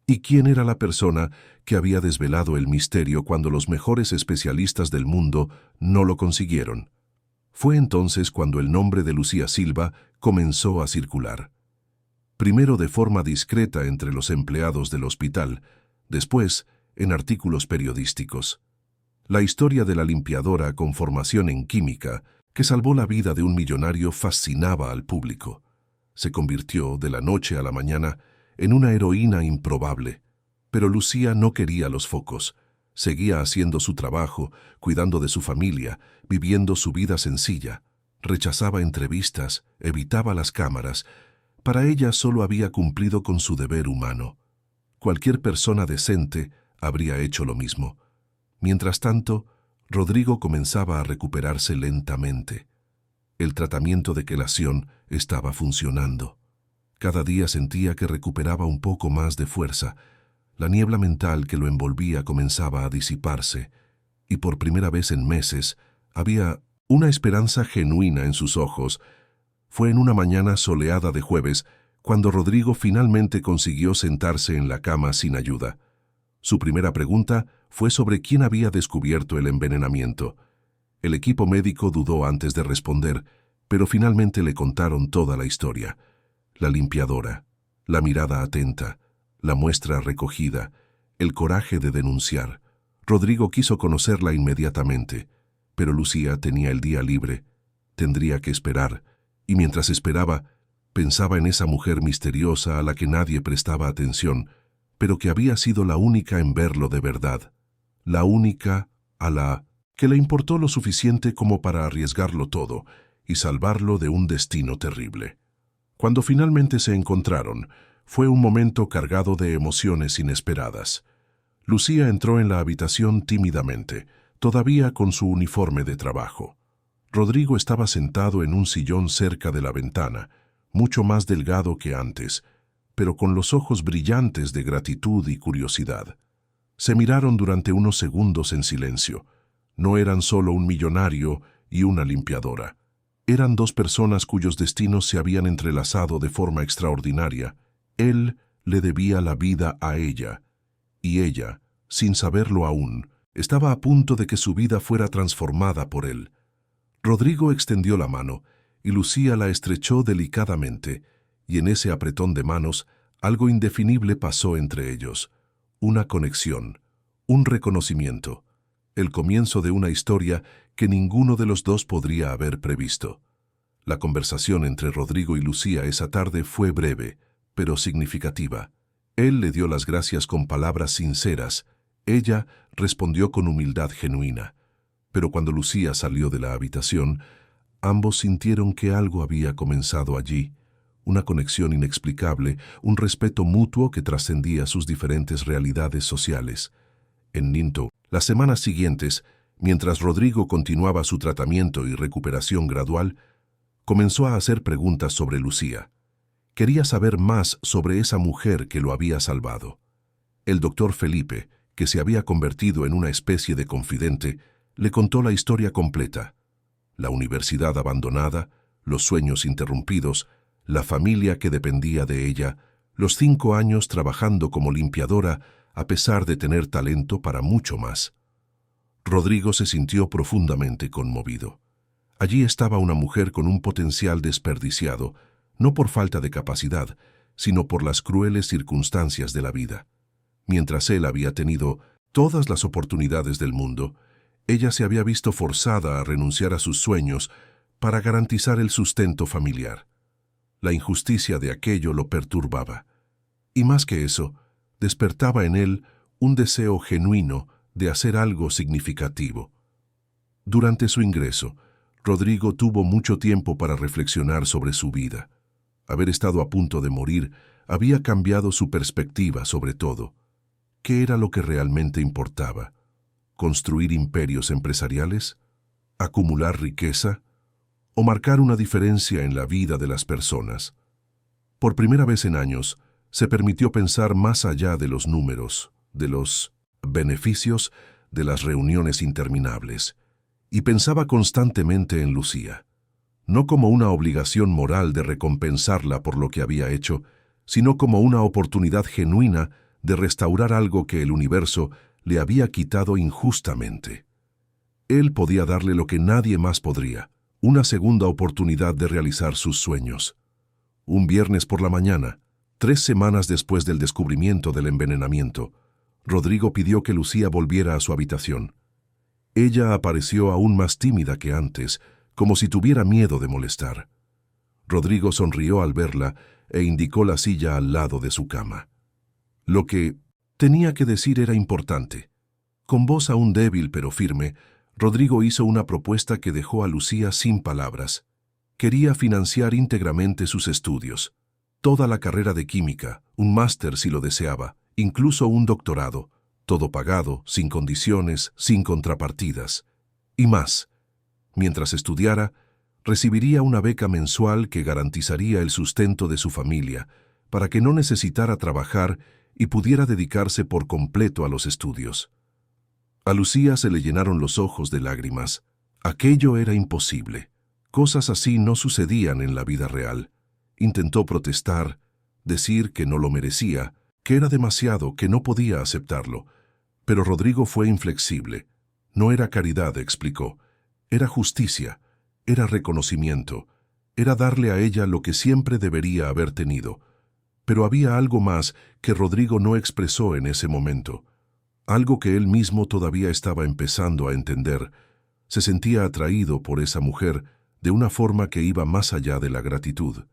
¿Y quién era la persona que había desvelado el misterio cuando los mejores especialistas del mundo no lo consiguieron? Fue entonces cuando el nombre de Lucía Silva comenzó a circular. Primero de forma discreta entre los empleados del hospital, después en artículos periodísticos. La historia de la limpiadora con formación en química que salvó la vida de un millonario fascinaba al público. Se convirtió, de la noche a la mañana, en una heroína improbable. Pero Lucía no quería los focos. Seguía haciendo su trabajo, cuidando de su familia, viviendo su vida sencilla. Rechazaba entrevistas, evitaba las cámaras. Para ella solo había cumplido con su deber humano. Cualquier persona decente habría hecho lo mismo. Mientras tanto, Rodrigo comenzaba a recuperarse lentamente. El tratamiento de quelación estaba funcionando. Cada día sentía que recuperaba un poco más de fuerza. La niebla mental que lo envolvía comenzaba a disiparse, y por primera vez en meses había una esperanza genuina en sus ojos. Fue en una mañana soleada de jueves cuando Rodrigo finalmente consiguió sentarse en la cama sin ayuda. Su primera pregunta fue sobre quién había descubierto el envenenamiento. El equipo médico dudó antes de responder, pero finalmente le contaron toda la historia. La limpiadora, la mirada atenta, la muestra recogida, el coraje de denunciar. Rodrigo quiso conocerla inmediatamente, pero Lucía tenía el día libre. Tendría que esperar, y mientras esperaba, pensaba en esa mujer misteriosa a la que nadie prestaba atención, pero que había sido la única en verlo de verdad. La única a la que le importó lo suficiente como para arriesgarlo todo y salvarlo de un destino terrible. Cuando finalmente se encontraron, fue un momento cargado de emociones inesperadas. Lucía entró en la habitación tímidamente, todavía con su uniforme de trabajo. Rodrigo estaba sentado en un sillón cerca de la ventana, mucho más delgado que antes, pero con los ojos brillantes de gratitud y curiosidad. Se miraron durante unos segundos en silencio. No eran solo un millonario y una limpiadora. Eran dos personas cuyos destinos se habían entrelazado de forma extraordinaria. Él le debía la vida a ella, y ella sin saberlo aún, estaba a punto de que su vida fuera transformada por él. Rodrigo extendió la mano y Lucía la estrechó delicadamente, y en ese apretón de manos algo indefinible pasó entre ellos. Una conexión, un reconocimiento, el comienzo de una historia que ninguno de los dos podría haber previsto. La conversación entre Rodrigo y Lucía esa tarde fue breve, pero significativa. Él le dio las gracias con palabras sinceras. Ella respondió con humildad genuina. Pero cuando Lucía salió de la habitación, ambos sintieron que algo había comenzado allí, una conexión inexplicable, un respeto mutuo que trascendía sus diferentes realidades sociales. En Ninto, las semanas siguientes, mientras Rodrigo continuaba su tratamiento y recuperación gradual, comenzó a hacer preguntas sobre Lucía. Quería saber más sobre esa mujer que lo había salvado. El doctor Felipe, que se había convertido en una especie de confidente, le contó la historia completa. La universidad abandonada, los sueños interrumpidos, la familia que dependía de ella, los 5 años trabajando como limpiadora a pesar de tener talento para mucho más. Rodrigo se sintió profundamente conmovido. Allí estaba una mujer con un potencial desperdiciado, no por falta de capacidad, sino por las crueles circunstancias de la vida. Mientras él había tenido todas las oportunidades del mundo, ella se había visto forzada a renunciar a sus sueños para garantizar el sustento familiar. La injusticia de aquello lo perturbaba. Y más que eso, despertaba en él un deseo genuino de hacer algo significativo. Durante su ingreso, Rodrigo tuvo mucho tiempo para reflexionar sobre su vida. Haber estado a punto de morir había cambiado su perspectiva sobre todo. ¿Qué era lo que realmente importaba? ¿Construir imperios empresariales? ¿Acumular riqueza? ¿O marcar una diferencia en la vida de las personas? Por primera vez en años, se permitió pensar más allá de los números, de los beneficios, de las reuniones interminables, y pensaba constantemente en Lucía, no como una obligación moral de recompensarla por lo que había hecho, sino como una oportunidad genuina de restaurar algo que el universo le había quitado injustamente. Él podía darle lo que nadie más podría, una segunda oportunidad de realizar sus sueños. Un viernes por la mañana, 3 semanas después del descubrimiento del envenenamiento, Rodrigo pidió que Lucía volviera a su habitación. Ella apareció aún más tímida que antes, como si tuviera miedo de molestar. Rodrigo sonrió al verla e indicó la silla al lado de su cama. Lo que tenía que decir era importante. Con voz aún débil pero firme, Rodrigo hizo una propuesta que dejó a Lucía sin palabras. Quería financiar íntegramente sus estudios, toda la carrera de química, un máster si lo deseaba, incluso un doctorado, todo pagado, sin condiciones, sin contrapartidas. Y más, mientras estudiara, recibiría una beca mensual que garantizaría el sustento de su familia, para que no necesitara trabajar y pudiera dedicarse por completo a los estudios. A Lucía se le llenaron los ojos de lágrimas. Aquello era imposible. Cosas así no sucedían en la vida real. Intentó protestar, decir que no lo merecía, que era demasiado, que no podía aceptarlo. Pero Rodrigo fue inflexible. No era caridad, explicó. Era justicia, era reconocimiento, era darle a ella lo que siempre debería haber tenido. Pero había algo más que Rodrigo no expresó en ese momento. Algo que él mismo todavía estaba empezando a entender. Se sentía atraído por esa mujer de una forma que iba más allá de la gratitud.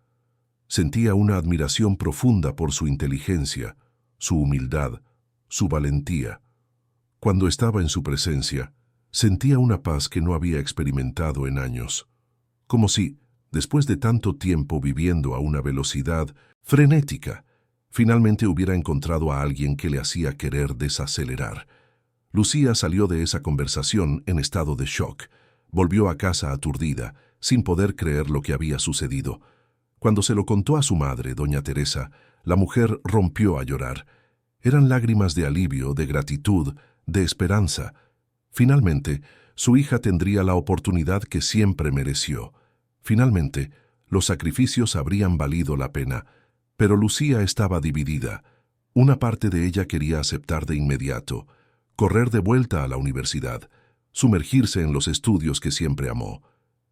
Sentía una admiración profunda por su inteligencia, su humildad, su valentía. Cuando estaba en su presencia, sentía una paz que no había experimentado en años. Como si, después de tanto tiempo viviendo a una velocidad frenética, finalmente hubiera encontrado a alguien que le hacía querer desacelerar. Lucía salió de esa conversación en estado de shock. Volvió a casa aturdida, sin poder creer lo que había sucedido. Cuando se lo contó a su madre, doña Teresa, la mujer rompió a llorar. Eran lágrimas de alivio, de gratitud, de esperanza. Finalmente, su hija tendría la oportunidad que siempre mereció. Finalmente, los sacrificios habrían valido la pena. Pero Lucía estaba dividida. Una parte de ella quería aceptar de inmediato. correr de vuelta a la universidad, sumergirse en los estudios que siempre amó.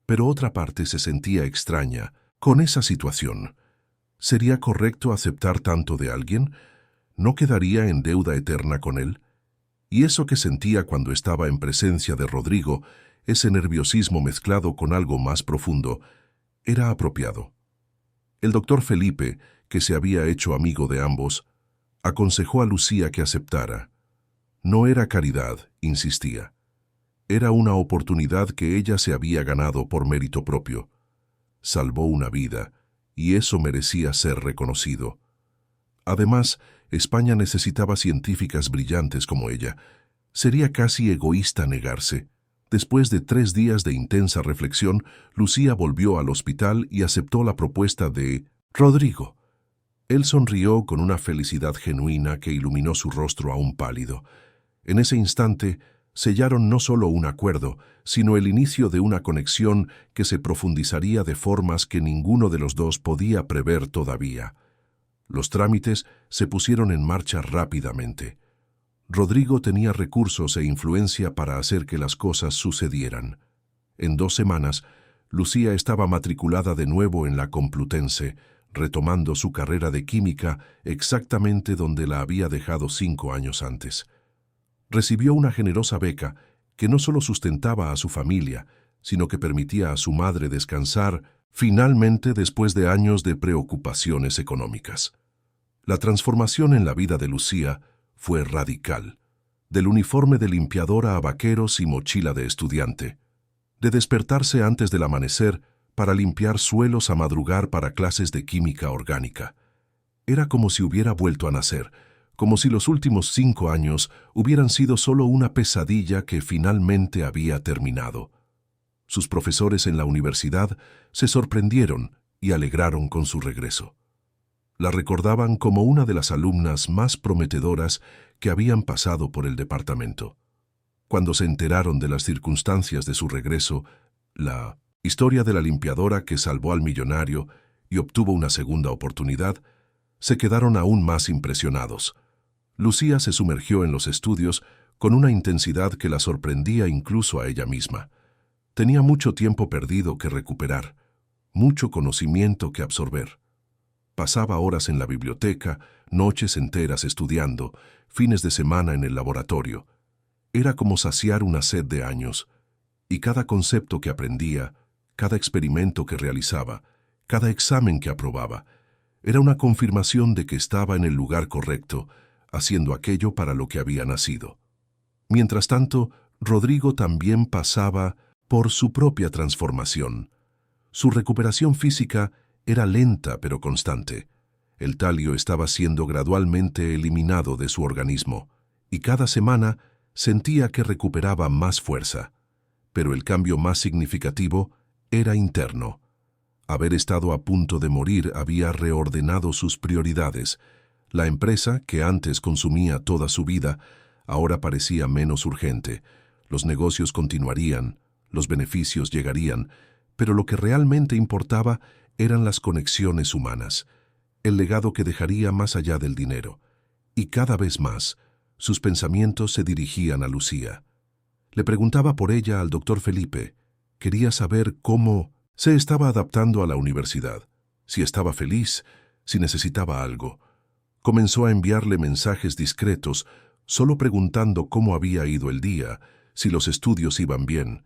Pero otra parte se sentía extraña con esa situación. ¿Sería correcto aceptar tanto de alguien? ¿No quedaría en deuda eterna con él? Y eso que sentía cuando estaba en presencia de Rodrigo, ese nerviosismo mezclado con algo más profundo, era apropiado. El doctor Felipe, que se había hecho amigo de ambos, aconsejó a Lucía que aceptara. No era caridad, insistía. Era una oportunidad que ella se había ganado por mérito propio. Salvó una vida, y eso merecía ser reconocido. Además, España necesitaba científicas brillantes como ella. Sería casi egoísta negarse. Después de 3 días de intensa reflexión, Lucía volvió al hospital y aceptó la propuesta de Rodrigo. Él sonrió con una felicidad genuina que iluminó su rostro aún pálido. En ese instante, sellaron no solo un acuerdo, sino el inicio de una conexión que se profundizaría de formas que ninguno de los dos podía prever todavía. Los trámites se pusieron en marcha rápidamente. Rodrigo tenía recursos e influencia para hacer que las cosas sucedieran. En 2 semanas, Lucía estaba matriculada de nuevo en la Complutense, retomando su carrera de química exactamente donde la había dejado 5 años antes. Recibió una generosa beca que no solo sustentaba a su familia, sino que permitía a su madre descansar finalmente después de años de preocupaciones económicas. La transformación en la vida de Lucía fue radical. Del uniforme de limpiadora a vaqueros y mochila de estudiante. De despertarse antes del amanecer para limpiar suelos a madrugar para clases de química orgánica. Era como si hubiera vuelto a nacer, como si los últimos 5 años hubieran sido solo una pesadilla que finalmente había terminado. Sus profesores en la universidad se sorprendieron y alegraron con su regreso. La recordaban como una de las alumnas más prometedoras que habían pasado por el departamento. Cuando se enteraron de las circunstancias de su regreso, la historia de la limpiadora que salvó al millonario y obtuvo una segunda oportunidad, se quedaron aún más impresionados. Lucía se sumergió en los estudios con una intensidad que la sorprendía incluso a ella misma. Tenía mucho tiempo perdido que recuperar, mucho conocimiento que absorber. Pasaba horas en la biblioteca, noches enteras estudiando, fines de semana en el laboratorio. Era como saciar una sed de años, y cada concepto que aprendía, cada experimento que realizaba, cada examen que aprobaba, era una confirmación de que estaba en el lugar correcto, haciendo aquello para lo que había nacido. Mientras tanto, Rodrigo también pasaba por su propia transformación. Su recuperación física era lenta pero constante. El talio estaba siendo gradualmente eliminado de su organismo, y cada semana sentía que recuperaba más fuerza. Pero el cambio más significativo era interno. Haber estado a punto de morir había reordenado sus prioridades. La empresa, que antes consumía toda su vida, ahora parecía menos urgente. Los negocios continuarían, los beneficios llegarían, pero lo que realmente importaba eran las conexiones humanas, el legado que dejaría más allá del dinero. Y cada vez más, sus pensamientos se dirigían a Lucía. Le preguntaba por ella al doctor Felipe. Quería saber cómo se estaba adaptando a la universidad, si estaba feliz, si necesitaba algo. Comenzó a enviarle mensajes discretos, solo preguntando cómo había ido el día, si los estudios iban bien.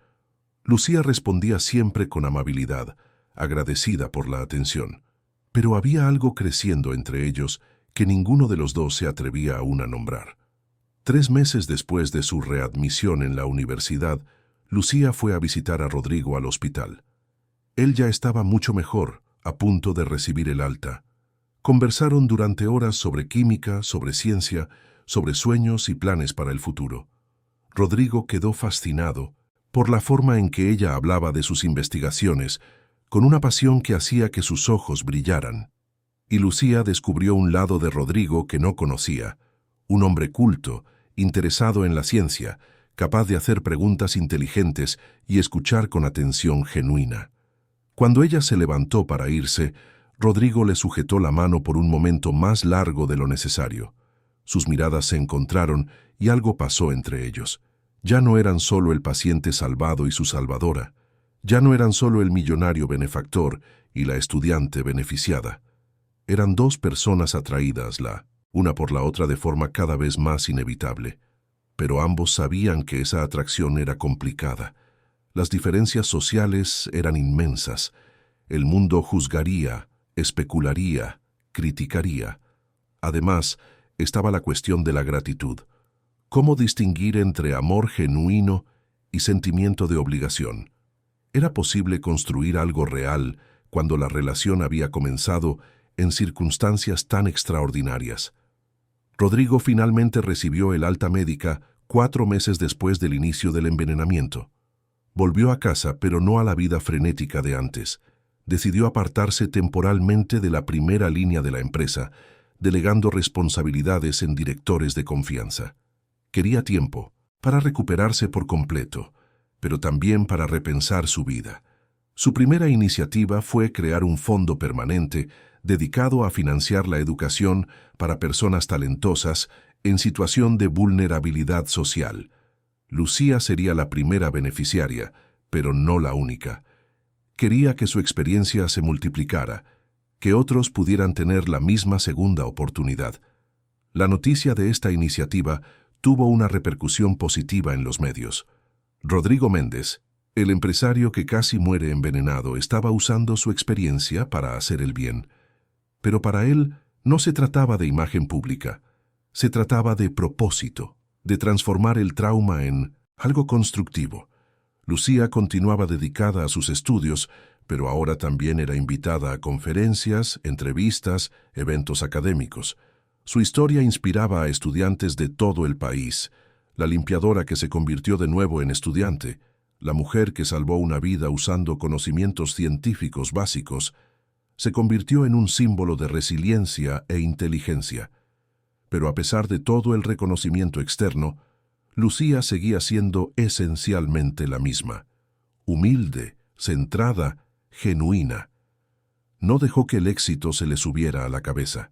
Lucía respondía siempre con amabilidad, agradecida por la atención. Pero había algo creciendo entre ellos que ninguno de los dos se atrevía aún a nombrar. 3 meses después de su readmisión en la universidad, Lucía fue a visitar a Rodrigo al hospital. Él ya estaba mucho mejor, a punto de recibir el alta. Conversaron durante horas sobre química, sobre ciencia, sobre sueños y planes para el futuro. Rodrigo quedó fascinado por la forma en que ella hablaba de sus investigaciones, con una pasión que hacía que sus ojos brillaran. Y Lucía descubrió un lado de Rodrigo que no conocía, un hombre culto, interesado en la ciencia, capaz de hacer preguntas inteligentes y escuchar con atención genuina. Cuando ella se levantó para irse, Rodrigo le sujetó la mano por un momento más largo de lo necesario. Sus miradas se encontraron y algo pasó entre ellos. Ya no eran solo el paciente salvado y su salvadora. Ya no eran solo el millonario benefactor y la estudiante beneficiada. Eran dos personas atraídas, una por la otra de forma cada vez más inevitable. Pero ambos sabían que esa atracción era complicada. Las diferencias sociales eran inmensas. El mundo juzgaría, especularía, criticaría. Además, estaba la cuestión de la gratitud. ¿Cómo distinguir entre amor genuino y sentimiento de obligación? ¿Era posible construir algo real cuando la relación había comenzado en circunstancias tan extraordinarias? Rodrigo finalmente recibió el alta médica 4 meses después del inicio del envenenamiento. Volvió a casa, pero no a la vida frenética de antes. Decidió apartarse temporalmente de la primera línea de la empresa, delegando responsabilidades en directores de confianza. Quería tiempo para recuperarse por completo, pero también para repensar su vida. Su primera iniciativa fue crear un fondo permanente dedicado a financiar la educación para personas talentosas en situación de vulnerabilidad social. Lucía sería la primera beneficiaria, pero no la única. Quería que su experiencia se multiplicara, que otros pudieran tener la misma segunda oportunidad. La noticia de esta iniciativa tuvo una repercusión positiva en los medios. Rodrigo Méndez, el empresario que casi muere envenenado, estaba usando su experiencia para hacer el bien. Pero para él no se trataba de imagen pública, se trataba de propósito, de transformar el trauma en algo constructivo. Lucía continuaba dedicada a sus estudios, pero ahora también era invitada a conferencias, entrevistas, eventos académicos. Su historia inspiraba a estudiantes de todo el país. La limpiadora que se convirtió de nuevo en estudiante, la mujer que salvó una vida usando conocimientos científicos básicos, se convirtió en un símbolo de resiliencia e inteligencia. Pero a pesar de todo el reconocimiento externo, Lucía seguía siendo esencialmente la misma. Humilde, centrada, genuina. No dejó que el éxito se le subiera a la cabeza.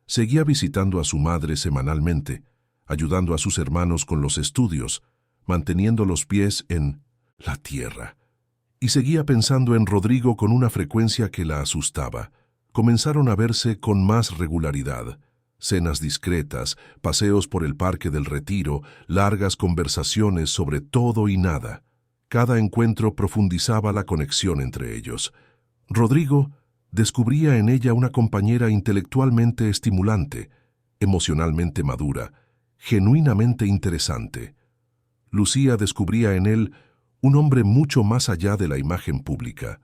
Seguía visitando a su madre semanalmente, ayudando a sus hermanos con los estudios, manteniendo los pies en la tierra. Y seguía pensando en Rodrigo con una frecuencia que la asustaba. Comenzaron a verse con más regularidad. Cenas discretas, paseos por el Parque del Retiro, largas conversaciones sobre todo y nada. Cada encuentro profundizaba la conexión entre ellos. Rodrigo descubría en ella una compañera intelectualmente estimulante, emocionalmente madura, genuinamente interesante. Lucía descubría en él un hombre mucho más allá de la imagen pública,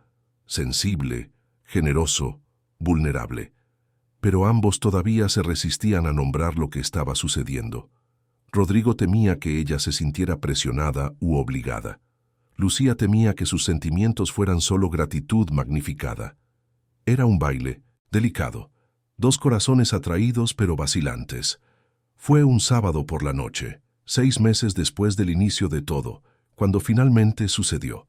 sensible, generoso, vulnerable. Pero ambos todavía se resistían a nombrar lo que estaba sucediendo. Rodrigo temía que ella se sintiera presionada u obligada. Lucía temía que sus sentimientos fueran solo gratitud magnificada. Era un baile, delicado, dos corazones atraídos pero vacilantes. Fue un sábado por la noche, 6 meses después del inicio de todo, cuando finalmente sucedió.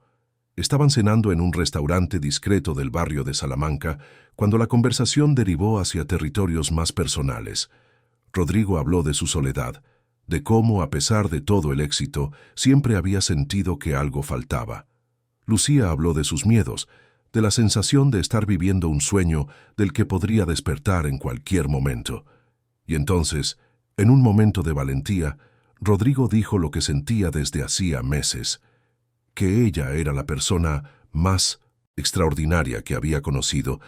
Estaban cenando en un restaurante discreto del barrio de Salamanca, cuando la conversación derivó hacia territorios más personales. Rodrigo habló de su soledad, de cómo, a pesar de todo el éxito, siempre había sentido que algo faltaba. Lucía habló de sus miedos, de la sensación de estar viviendo un sueño del que podría despertar en cualquier momento. Y entonces, en un momento de valentía, Rodrigo dijo lo que sentía desde hacía meses, que ella era la persona más extraordinaria que había conocido,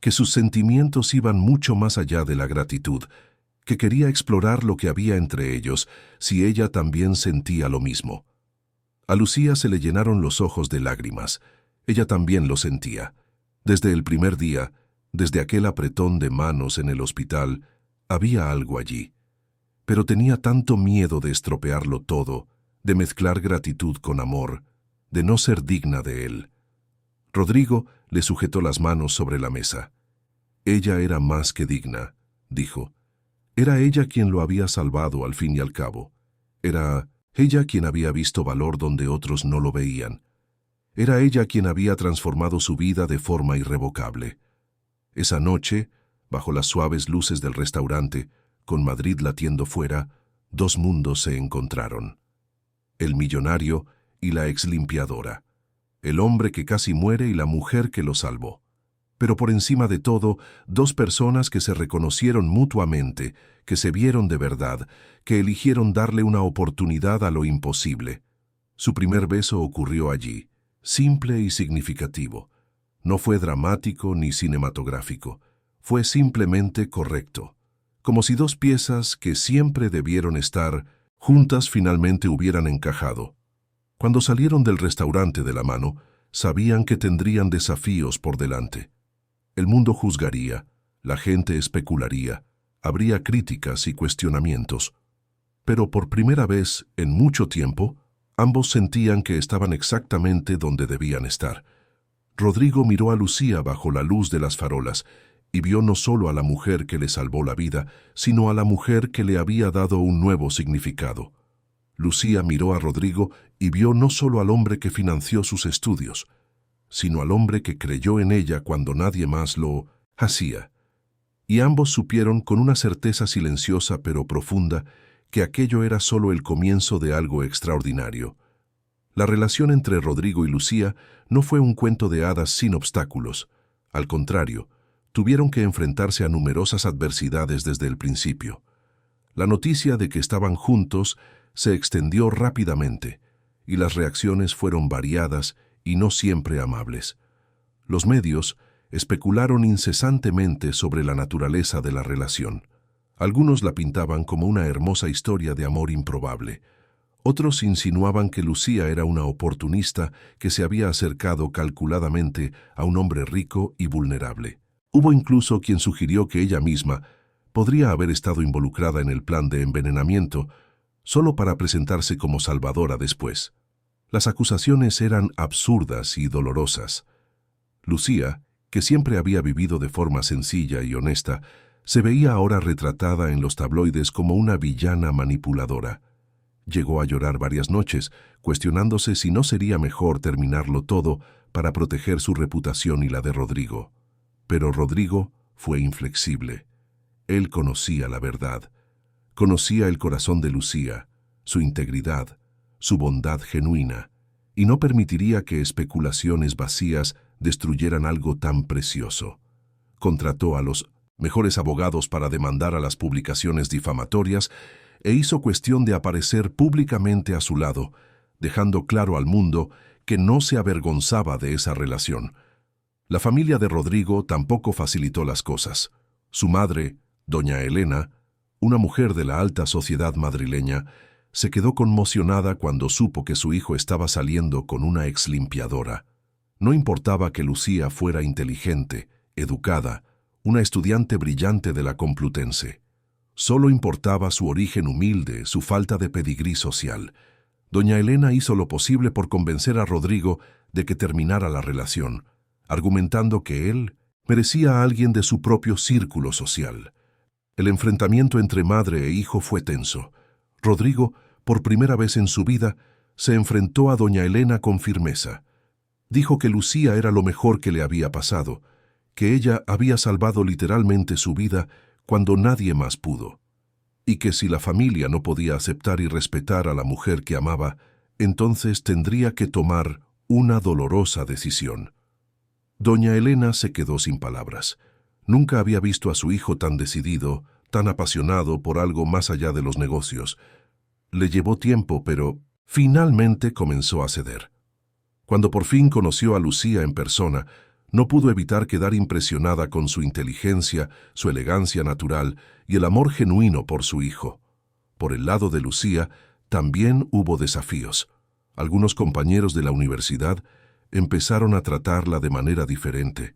que sus sentimientos iban mucho más allá de la gratitud, que quería explorar lo que había entre ellos si ella también sentía lo mismo. A Lucía se le llenaron los ojos de lágrimas. Ella también lo sentía. Desde el primer día, desde aquel apretón de manos en el hospital, había algo allí. Pero tenía tanto miedo de estropearlo todo, de mezclar gratitud con amor, de no ser digna de él. Rodrigo le sujetó las manos sobre la mesa. Ella era más que digna, dijo. Era ella quien lo había salvado al fin y al cabo. Era ella quien había visto valor donde otros no lo veían. Era ella quien había transformado su vida de forma irrevocable. Esa noche, bajo las suaves luces del restaurante, con Madrid latiendo fuera, Dos mundos se encontraron: el millonario y la exlimpiadora, el hombre que casi muere y la mujer que lo salvó. Pero por encima de todo, dos personas que se reconocieron mutuamente, que se vieron de verdad, que eligieron darle una oportunidad a lo imposible. Su primer beso ocurrió allí, simple y significativo. No fue dramático ni cinematográfico, fue simplemente correcto. Como si dos piezas que siempre debieron estar juntas finalmente hubieran encajado. Cuando salieron del restaurante de la mano, sabían que tendrían desafíos por delante. El mundo juzgaría, la gente especularía, habría críticas y cuestionamientos. Pero por primera vez en mucho tiempo, ambos sentían que estaban exactamente donde debían estar. Rodrigo miró a Lucía bajo la luz de las farolas y vio no solo a la mujer que le salvó la vida, sino a la mujer que le había dado un nuevo significado. Lucía miró a Rodrigo y vio no solo al hombre que financió sus estudios, sino al hombre que creyó en ella cuando nadie más lo hacía. Y ambos supieron con una certeza silenciosa pero profunda que aquello era solo el comienzo de algo extraordinario. La relación entre Rodrigo y Lucía no fue un cuento de hadas sin obstáculos. Al contrario, tuvieron que enfrentarse a numerosas adversidades desde el principio. La noticia de que estaban juntos se extendió rápidamente, y las reacciones fueron variadas y no siempre amables. Los medios especularon incesantemente sobre la naturaleza de la relación. Algunos la pintaban como una hermosa historia de amor improbable. Otros insinuaban que Lucía era una oportunista que se había acercado calculadamente a un hombre rico y vulnerable. Hubo incluso quien sugirió que ella misma podría haber estado involucrada en el plan de envenenamiento solo para presentarse como salvadora después. Las acusaciones eran absurdas y dolorosas. Lucía, que siempre había vivido de forma sencilla y honesta, se veía ahora retratada en los tabloides como una villana manipuladora. Llegó a llorar varias noches, cuestionándose si no sería mejor terminarlo todo para proteger su reputación y la de Rodrigo. Pero Rodrigo fue inflexible. Él conocía la verdad. Conocía el corazón de Lucía, su integridad, su bondad genuina, y no permitiría que especulaciones vacías destruyeran algo tan precioso. Contrató a los mejores abogados para demandar a las publicaciones difamatorias e hizo cuestión de aparecer públicamente a su lado, dejando claro al mundo que no se avergonzaba de esa relación. La familia de Rodrigo tampoco facilitó las cosas. Su madre, doña Elena, una mujer de la alta sociedad madrileña, se quedó conmocionada cuando supo que su hijo estaba saliendo con una exlimpiadora. No importaba que Lucía fuera inteligente, educada, una estudiante brillante de la Complutense. Solo importaba su origen humilde, su falta de pedigrí social. Doña Elena hizo lo posible por convencer a Rodrigo de que terminara la relación, argumentando que él merecía a alguien de su propio círculo social. El enfrentamiento entre madre e hijo fue tenso. Rodrigo, por primera vez en su vida, se enfrentó a doña Elena con firmeza. Dijo que Lucía era lo mejor que le había pasado, que ella había salvado literalmente su vida cuando nadie más pudo, y que si la familia no podía aceptar y respetar a la mujer que amaba, entonces tendría que tomar una dolorosa decisión. Doña Elena se quedó sin palabras. Nunca había visto a su hijo tan decidido, tan apasionado por algo más allá de los negocios. Le llevó tiempo, pero finalmente comenzó a ceder. Cuando por fin conoció a Lucía en persona, no pudo evitar quedar impresionada con su inteligencia, su elegancia natural y el amor genuino por su hijo. Por el lado de Lucía, también hubo desafíos. Algunos compañeros de la universidad empezaron a tratarla de manera diferente.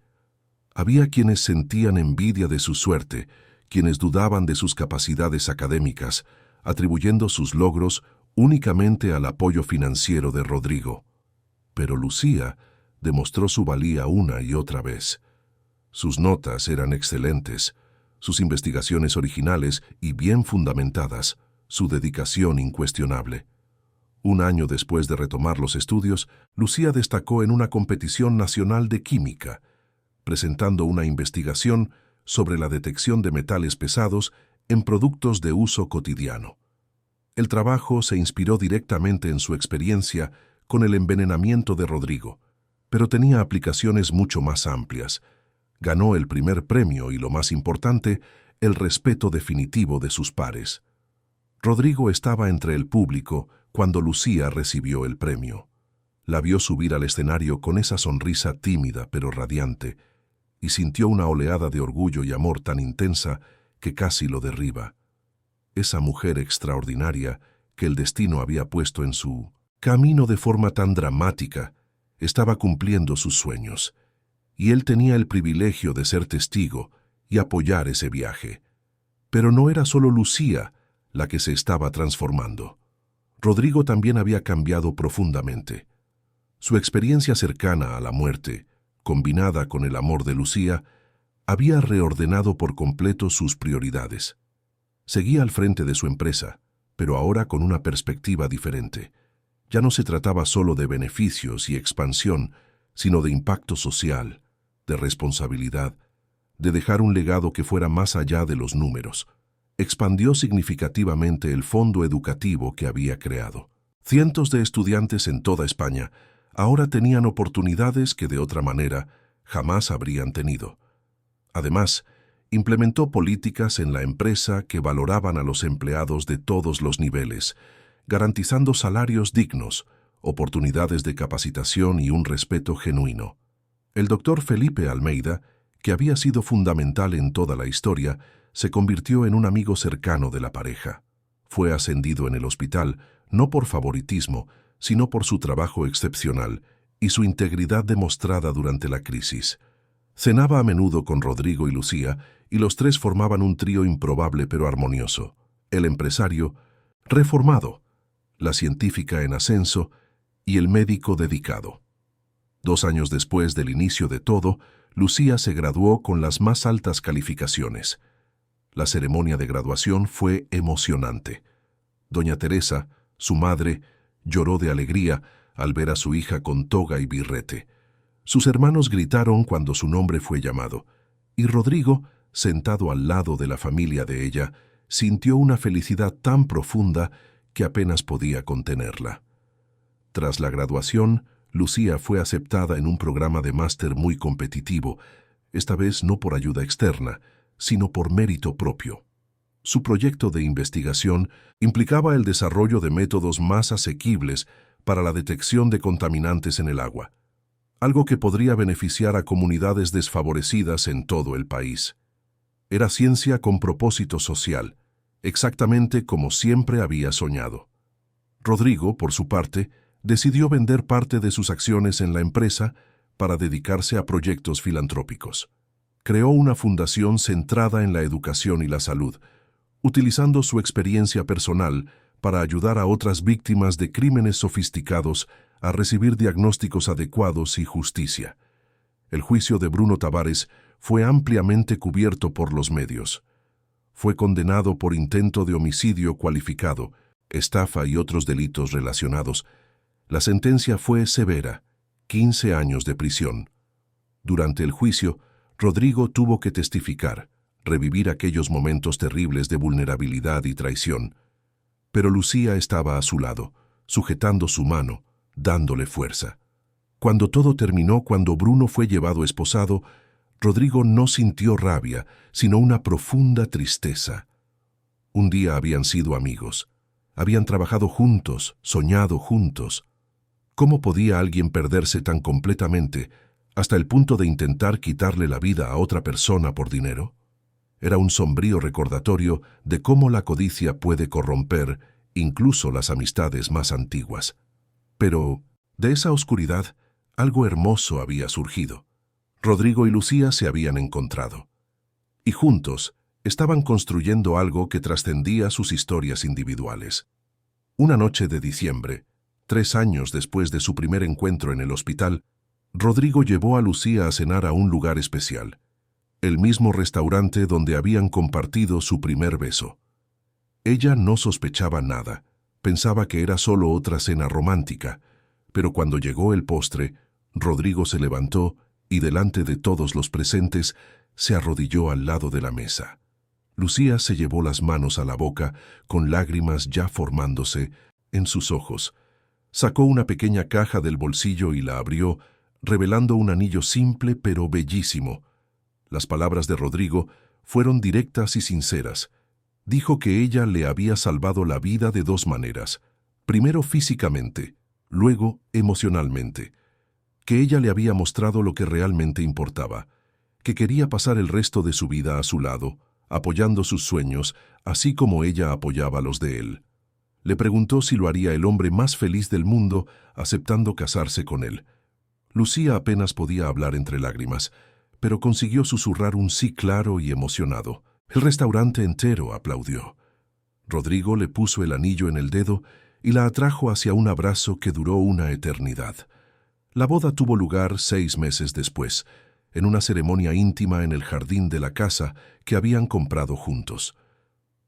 Había quienes sentían envidia de su suerte, quienes dudaban de sus capacidades académicas, atribuyendo sus logros únicamente al apoyo financiero de Rodrigo. Pero Lucía demostró su valía una y otra vez. Sus notas eran excelentes, sus investigaciones originales y bien fundamentadas, su dedicación incuestionable. Un año después de retomar los estudios, Lucía destacó en una competición nacional de química, presentando una investigación sobre la detección de metales pesados en productos de uso cotidiano. El trabajo se inspiró directamente en su experiencia con el envenenamiento de Rodrigo, pero tenía aplicaciones mucho más amplias. Ganó el primer premio y, lo más importante, el respeto definitivo de sus pares. Rodrigo estaba entre el público cuando Lucía recibió el premio. La vio subir al escenario con esa sonrisa tímida pero radiante y sintió una oleada de orgullo y amor tan intensa que casi lo derriba. Esa mujer extraordinaria que el destino había puesto en su camino de forma tan dramática estaba cumpliendo sus sueños, y él tenía el privilegio de ser testigo y apoyar ese viaje. Pero no era solo Lucía la que se estaba transformando. Rodrigo también había cambiado profundamente. Su experiencia cercana a la muerte, combinada con el amor de Lucía, había reordenado por completo sus prioridades. Seguía al frente de su empresa, pero ahora con una perspectiva diferente. Ya no se trataba solo de beneficios y expansión, sino de impacto social, de responsabilidad, de dejar un legado que fuera más allá de los números. Expandió significativamente el fondo educativo que había creado. Cientos de estudiantes en toda España ahora tenían oportunidades que de otra manera jamás habrían tenido. Además, implementó políticas en la empresa que valoraban a los empleados de todos los niveles, garantizando salarios dignos, oportunidades de capacitación y un respeto genuino. El doctor Felipe Almeida, que había sido fundamental en toda la historia, se convirtió en un amigo cercano de la pareja. Fue ascendido en el hospital, no por favoritismo, sino por su trabajo excepcional y su integridad demostrada durante la crisis. Cenaba a menudo con Rodrigo y Lucía, y los tres formaban un trío improbable pero armonioso. El empresario, reformado, la científica en ascenso y el médico dedicado. 2 años después del inicio de todo, Lucía se graduó con las más altas calificaciones. La ceremonia de graduación fue emocionante. Doña Teresa, su madre, lloró de alegría al ver a su hija con toga y birrete. Sus hermanos gritaron cuando su nombre fue llamado, y Rodrigo, sentado al lado de la familia de ella, sintió una felicidad tan profunda que apenas podía contenerla. Tras la graduación, Lucía fue aceptada en un programa de máster muy competitivo, esta vez no por ayuda externa, sino por mérito propio. Su proyecto de investigación implicaba el desarrollo de métodos más asequibles para la detección de contaminantes en el agua, algo que podría beneficiar a comunidades desfavorecidas en todo el país. Era ciencia con propósito social, exactamente como siempre había soñado. Rodrigo, por su parte, decidió vender parte de sus acciones en la empresa para dedicarse a proyectos filantrópicos. Creó una fundación centrada en la educación y la salud, utilizando su experiencia personal para ayudar a otras víctimas de crímenes sofisticados a recibir diagnósticos adecuados y justicia. El juicio de Bruno Tavares fue ampliamente cubierto por los medios. Fue condenado por intento de homicidio cualificado, estafa y otros delitos relacionados. La sentencia fue severa, 15 años de prisión. Durante el juicio, Rodrigo tuvo que testificar, revivir aquellos momentos terribles de vulnerabilidad y traición. Pero Lucía estaba a su lado, sujetando su mano, dándole fuerza. Cuando todo terminó, cuando Bruno fue llevado esposado, Rodrigo no sintió rabia, sino una profunda tristeza. Un día habían sido amigos, habían trabajado juntos, soñado juntos. ¿Cómo podía alguien perderse tan completamente hasta el punto de intentar quitarle la vida a otra persona por dinero? Era un sombrío recordatorio de cómo la codicia puede corromper incluso las amistades más antiguas. Pero, de esa oscuridad, algo hermoso había surgido. Rodrigo y Lucía se habían encontrado. Y juntos estaban construyendo algo que trascendía sus historias individuales. Una noche de diciembre, 3 años después de su primer encuentro en el hospital, Rodrigo llevó a Lucía a cenar a un lugar especial, el mismo restaurante donde habían compartido su primer beso. Ella no sospechaba nada, pensaba que era solo otra cena romántica, pero cuando llegó el postre, Rodrigo se levantó y delante de todos los presentes se arrodilló al lado de la mesa. Lucía se llevó las manos a la boca, con lágrimas ya formándose en sus ojos. Sacó una pequeña caja del bolsillo y la abrió, revelando un anillo simple pero bellísimo. Las palabras de Rodrigo fueron directas y sinceras. Dijo que ella le había salvado la vida de dos maneras. Primero físicamente, luego emocionalmente. Que ella le había mostrado lo que realmente importaba. Que quería pasar el resto de su vida a su lado, apoyando sus sueños, así como ella apoyaba los de él. Le preguntó si lo haría el hombre más feliz del mundo, aceptando casarse con él. Lucía apenas podía hablar entre lágrimas, pero consiguió susurrar un sí claro y emocionado. El restaurante entero aplaudió. Rodrigo le puso el anillo en el dedo y la atrajo hacia un abrazo que duró una eternidad. La boda tuvo lugar 6 meses después, en una ceremonia íntima en el jardín de la casa que habían comprado juntos.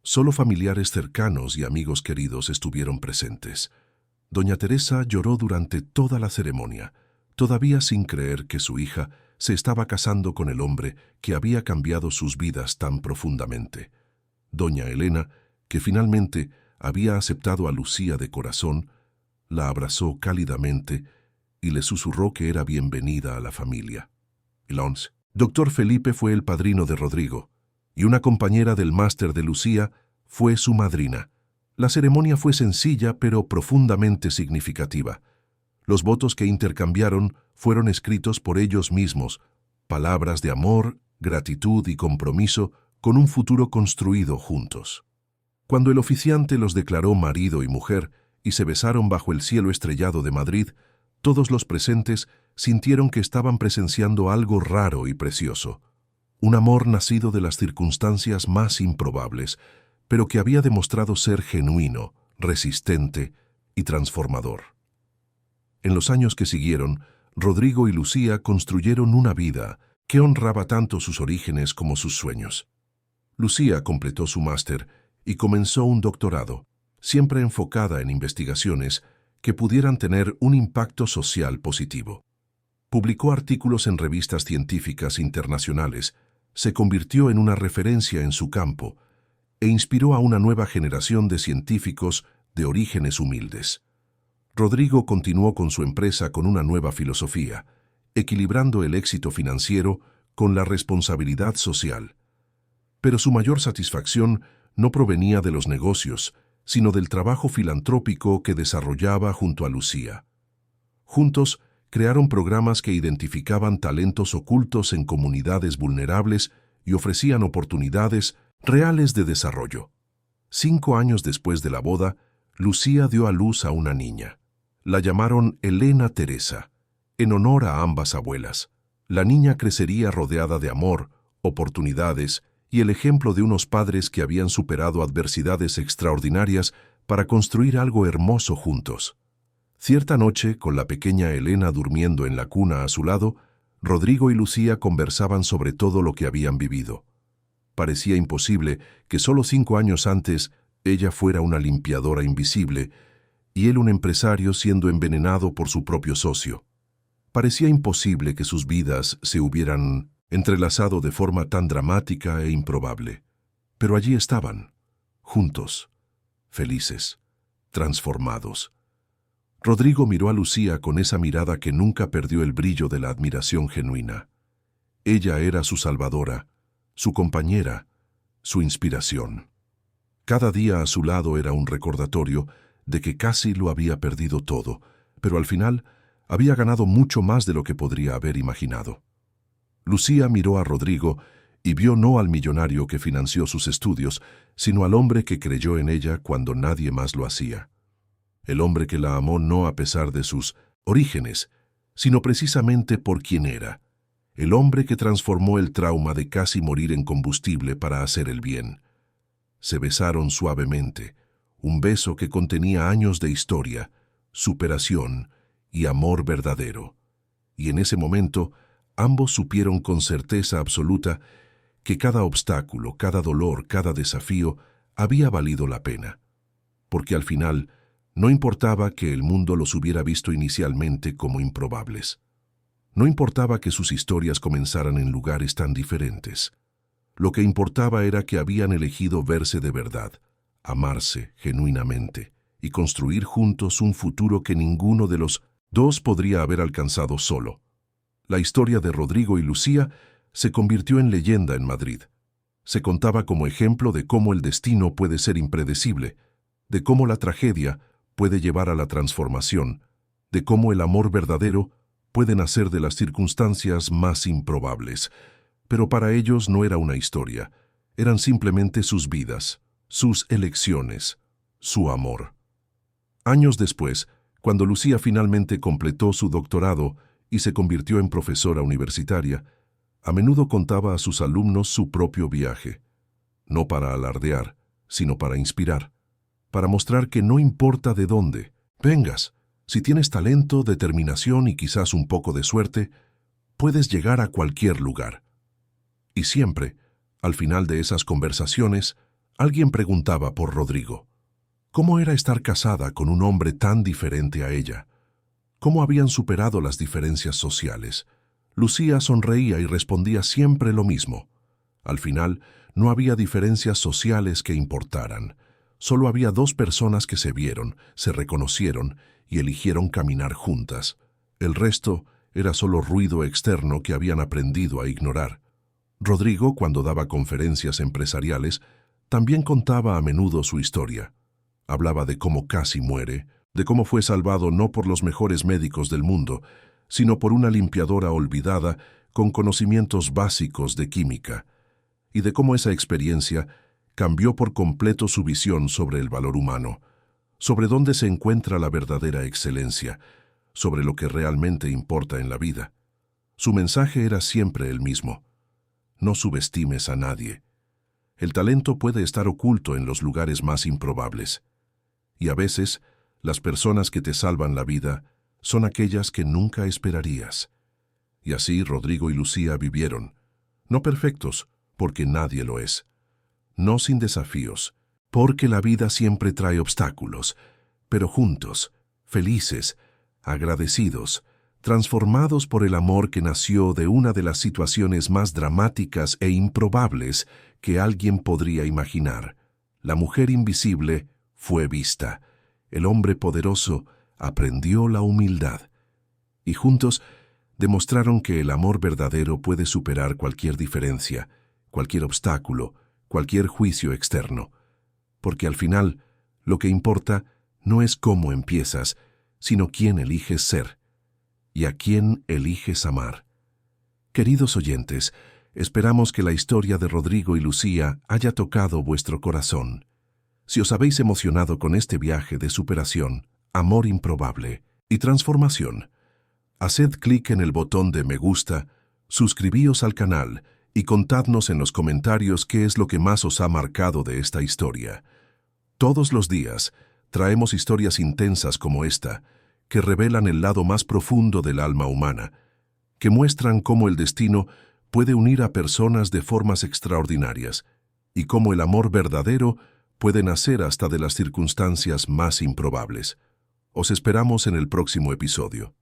Solo familiares cercanos y amigos queridos estuvieron presentes. Doña Teresa lloró durante toda la ceremonia, todavía sin creer que su hija se estaba casando con el hombre que había cambiado sus vidas tan profundamente. Doña Elena, que finalmente había aceptado a Lucía de corazón, la abrazó cálidamente y le susurró que era bienvenida a la familia. El 11. Doctor Felipe fue el padrino de Rodrigo, y una compañera del máster de Lucía fue su madrina. La ceremonia fue sencilla pero profundamente significativa. Los votos que intercambiaron fueron escritos por ellos mismos, palabras de amor, gratitud y compromiso con un futuro construido juntos. Cuando el oficiante los declaró marido y mujer y se besaron bajo el cielo estrellado de Madrid, todos los presentes sintieron que estaban presenciando algo raro y precioso. Un amor nacido de las circunstancias más improbables, pero que había demostrado ser genuino, resistente y transformador. En los años que siguieron, Rodrigo y Lucía construyeron una vida que honraba tanto sus orígenes como sus sueños. Lucía completó su máster y comenzó un doctorado, siempre enfocada en investigaciones que pudieran tener un impacto social positivo. Publicó artículos en revistas científicas internacionales, se convirtió en una referencia en su campo e inspiró a una nueva generación de científicos de orígenes humildes. Rodrigo continuó con su empresa con una nueva filosofía, equilibrando el éxito financiero con la responsabilidad social. Pero su mayor satisfacción no provenía de los negocios, sino del trabajo filantrópico que desarrollaba junto a Lucía. Juntos, crearon programas que identificaban talentos ocultos en comunidades vulnerables y ofrecían oportunidades reales de desarrollo. 5 años después de la boda, Lucía dio a luz a una niña. La llamaron Elena Teresa, en honor a ambas abuelas. La niña crecería rodeada de amor, oportunidades y el ejemplo de unos padres que habían superado adversidades extraordinarias para construir algo hermoso juntos. Cierta noche, con la pequeña Elena durmiendo en la cuna a su lado, Rodrigo y Lucía conversaban sobre todo lo que habían vivido. Parecía imposible que solo 5 años antes ella fuera una limpiadora invisible y él un empresario siendo envenenado por su propio socio. Parecía imposible que sus vidas se hubieran entrelazado de forma tan dramática e improbable. Pero allí estaban, juntos, felices, transformados. Rodrigo miró a Lucía con esa mirada que nunca perdió el brillo de la admiración genuina. Ella era su salvadora, su compañera, su inspiración. Cada día a su lado era un recordatorio de que casi lo había perdido todo, pero al final había ganado mucho más de lo que podría haber imaginado. Lucía miró a Rodrigo y vio no al millonario que financió sus estudios, sino al hombre que creyó en ella cuando nadie más lo hacía. El hombre que la amó no a pesar de sus orígenes, sino precisamente por quien era. El hombre que transformó el trauma de casi morir en combustible para hacer el bien. Se besaron suavemente, un beso que contenía años de historia, superación y amor verdadero. Y en ese momento, ambos supieron con certeza absoluta que cada obstáculo, cada dolor, cada desafío había valido la pena. Porque al final, no importaba que el mundo los hubiera visto inicialmente como improbables. No importaba que sus historias comenzaran en lugares tan diferentes. Lo que importaba era que habían elegido verse de verdad, amarse genuinamente y construir juntos un futuro que ninguno de los dos podría haber alcanzado solo. La historia de Rodrigo y Lucía se convirtió en leyenda en Madrid. Se contaba como ejemplo de cómo el destino puede ser impredecible, de cómo la tragedia puede llevar a la transformación, de cómo el amor verdadero puede nacer de las circunstancias más improbables. Pero para ellos no era una historia, eran simplemente sus vidas, sus elecciones, su amor. Años después, cuando Lucía finalmente completó su doctorado y se convirtió en profesora universitaria, a menudo contaba a sus alumnos su propio viaje, no para alardear, sino para inspirar, para mostrar que no importa de dónde vengas, si tienes talento, determinación y quizás un poco de suerte, puedes llegar a cualquier lugar. Y siempre, al final de esas conversaciones, alguien preguntaba por Rodrigo. ¿Cómo era estar casada con un hombre tan diferente a ella? ¿Cómo habían superado las diferencias sociales? Lucía sonreía y respondía siempre lo mismo. Al final, no había diferencias sociales que importaran. Solo había dos personas que se vieron, se reconocieron y eligieron caminar juntas. El resto era solo ruido externo que habían aprendido a ignorar. Rodrigo, cuando daba conferencias empresariales, también contaba a menudo su historia. Hablaba de cómo casi muere, de cómo fue salvado no por los mejores médicos del mundo, sino por una limpiadora olvidada con conocimientos básicos de química, y de cómo esa experiencia cambió por completo su visión sobre el valor humano, sobre dónde se encuentra la verdadera excelencia, sobre lo que realmente importa en la vida. Su mensaje era siempre el mismo: no subestimes a nadie. El talento puede estar oculto en los lugares más improbables. Y a veces, las personas que te salvan la vida son aquellas que nunca esperarías. Y así Rodrigo y Lucía vivieron, no perfectos, porque nadie lo es, no sin desafíos, porque la vida siempre trae obstáculos, pero juntos, felices, agradecidos, transformados por el amor que nació de una de las situaciones más dramáticas e improbables que alguien podría imaginar. La mujer invisible fue vista, el hombre poderoso aprendió la humildad, y juntos demostraron que el amor verdadero puede superar cualquier diferencia, cualquier obstáculo, cualquier juicio externo, porque al final lo que importa no es cómo empiezas, sino quién eliges ser y a quién eliges amar. Queridos oyentes, esperamos que la historia de Rodrigo y Lucía haya tocado vuestro corazón. Si os habéis emocionado con este viaje de superación, amor improbable y transformación, haced clic en el botón de me gusta, suscribíos al canal y contadnos en los comentarios qué es lo que más os ha marcado de esta historia. Todos los días traemos historias intensas como esta, que revelan el lado más profundo del alma humana, que muestran cómo el destino puede unir a personas de formas extraordinarias y cómo el amor verdadero puede nacer hasta de las circunstancias más improbables. Os esperamos en el próximo episodio.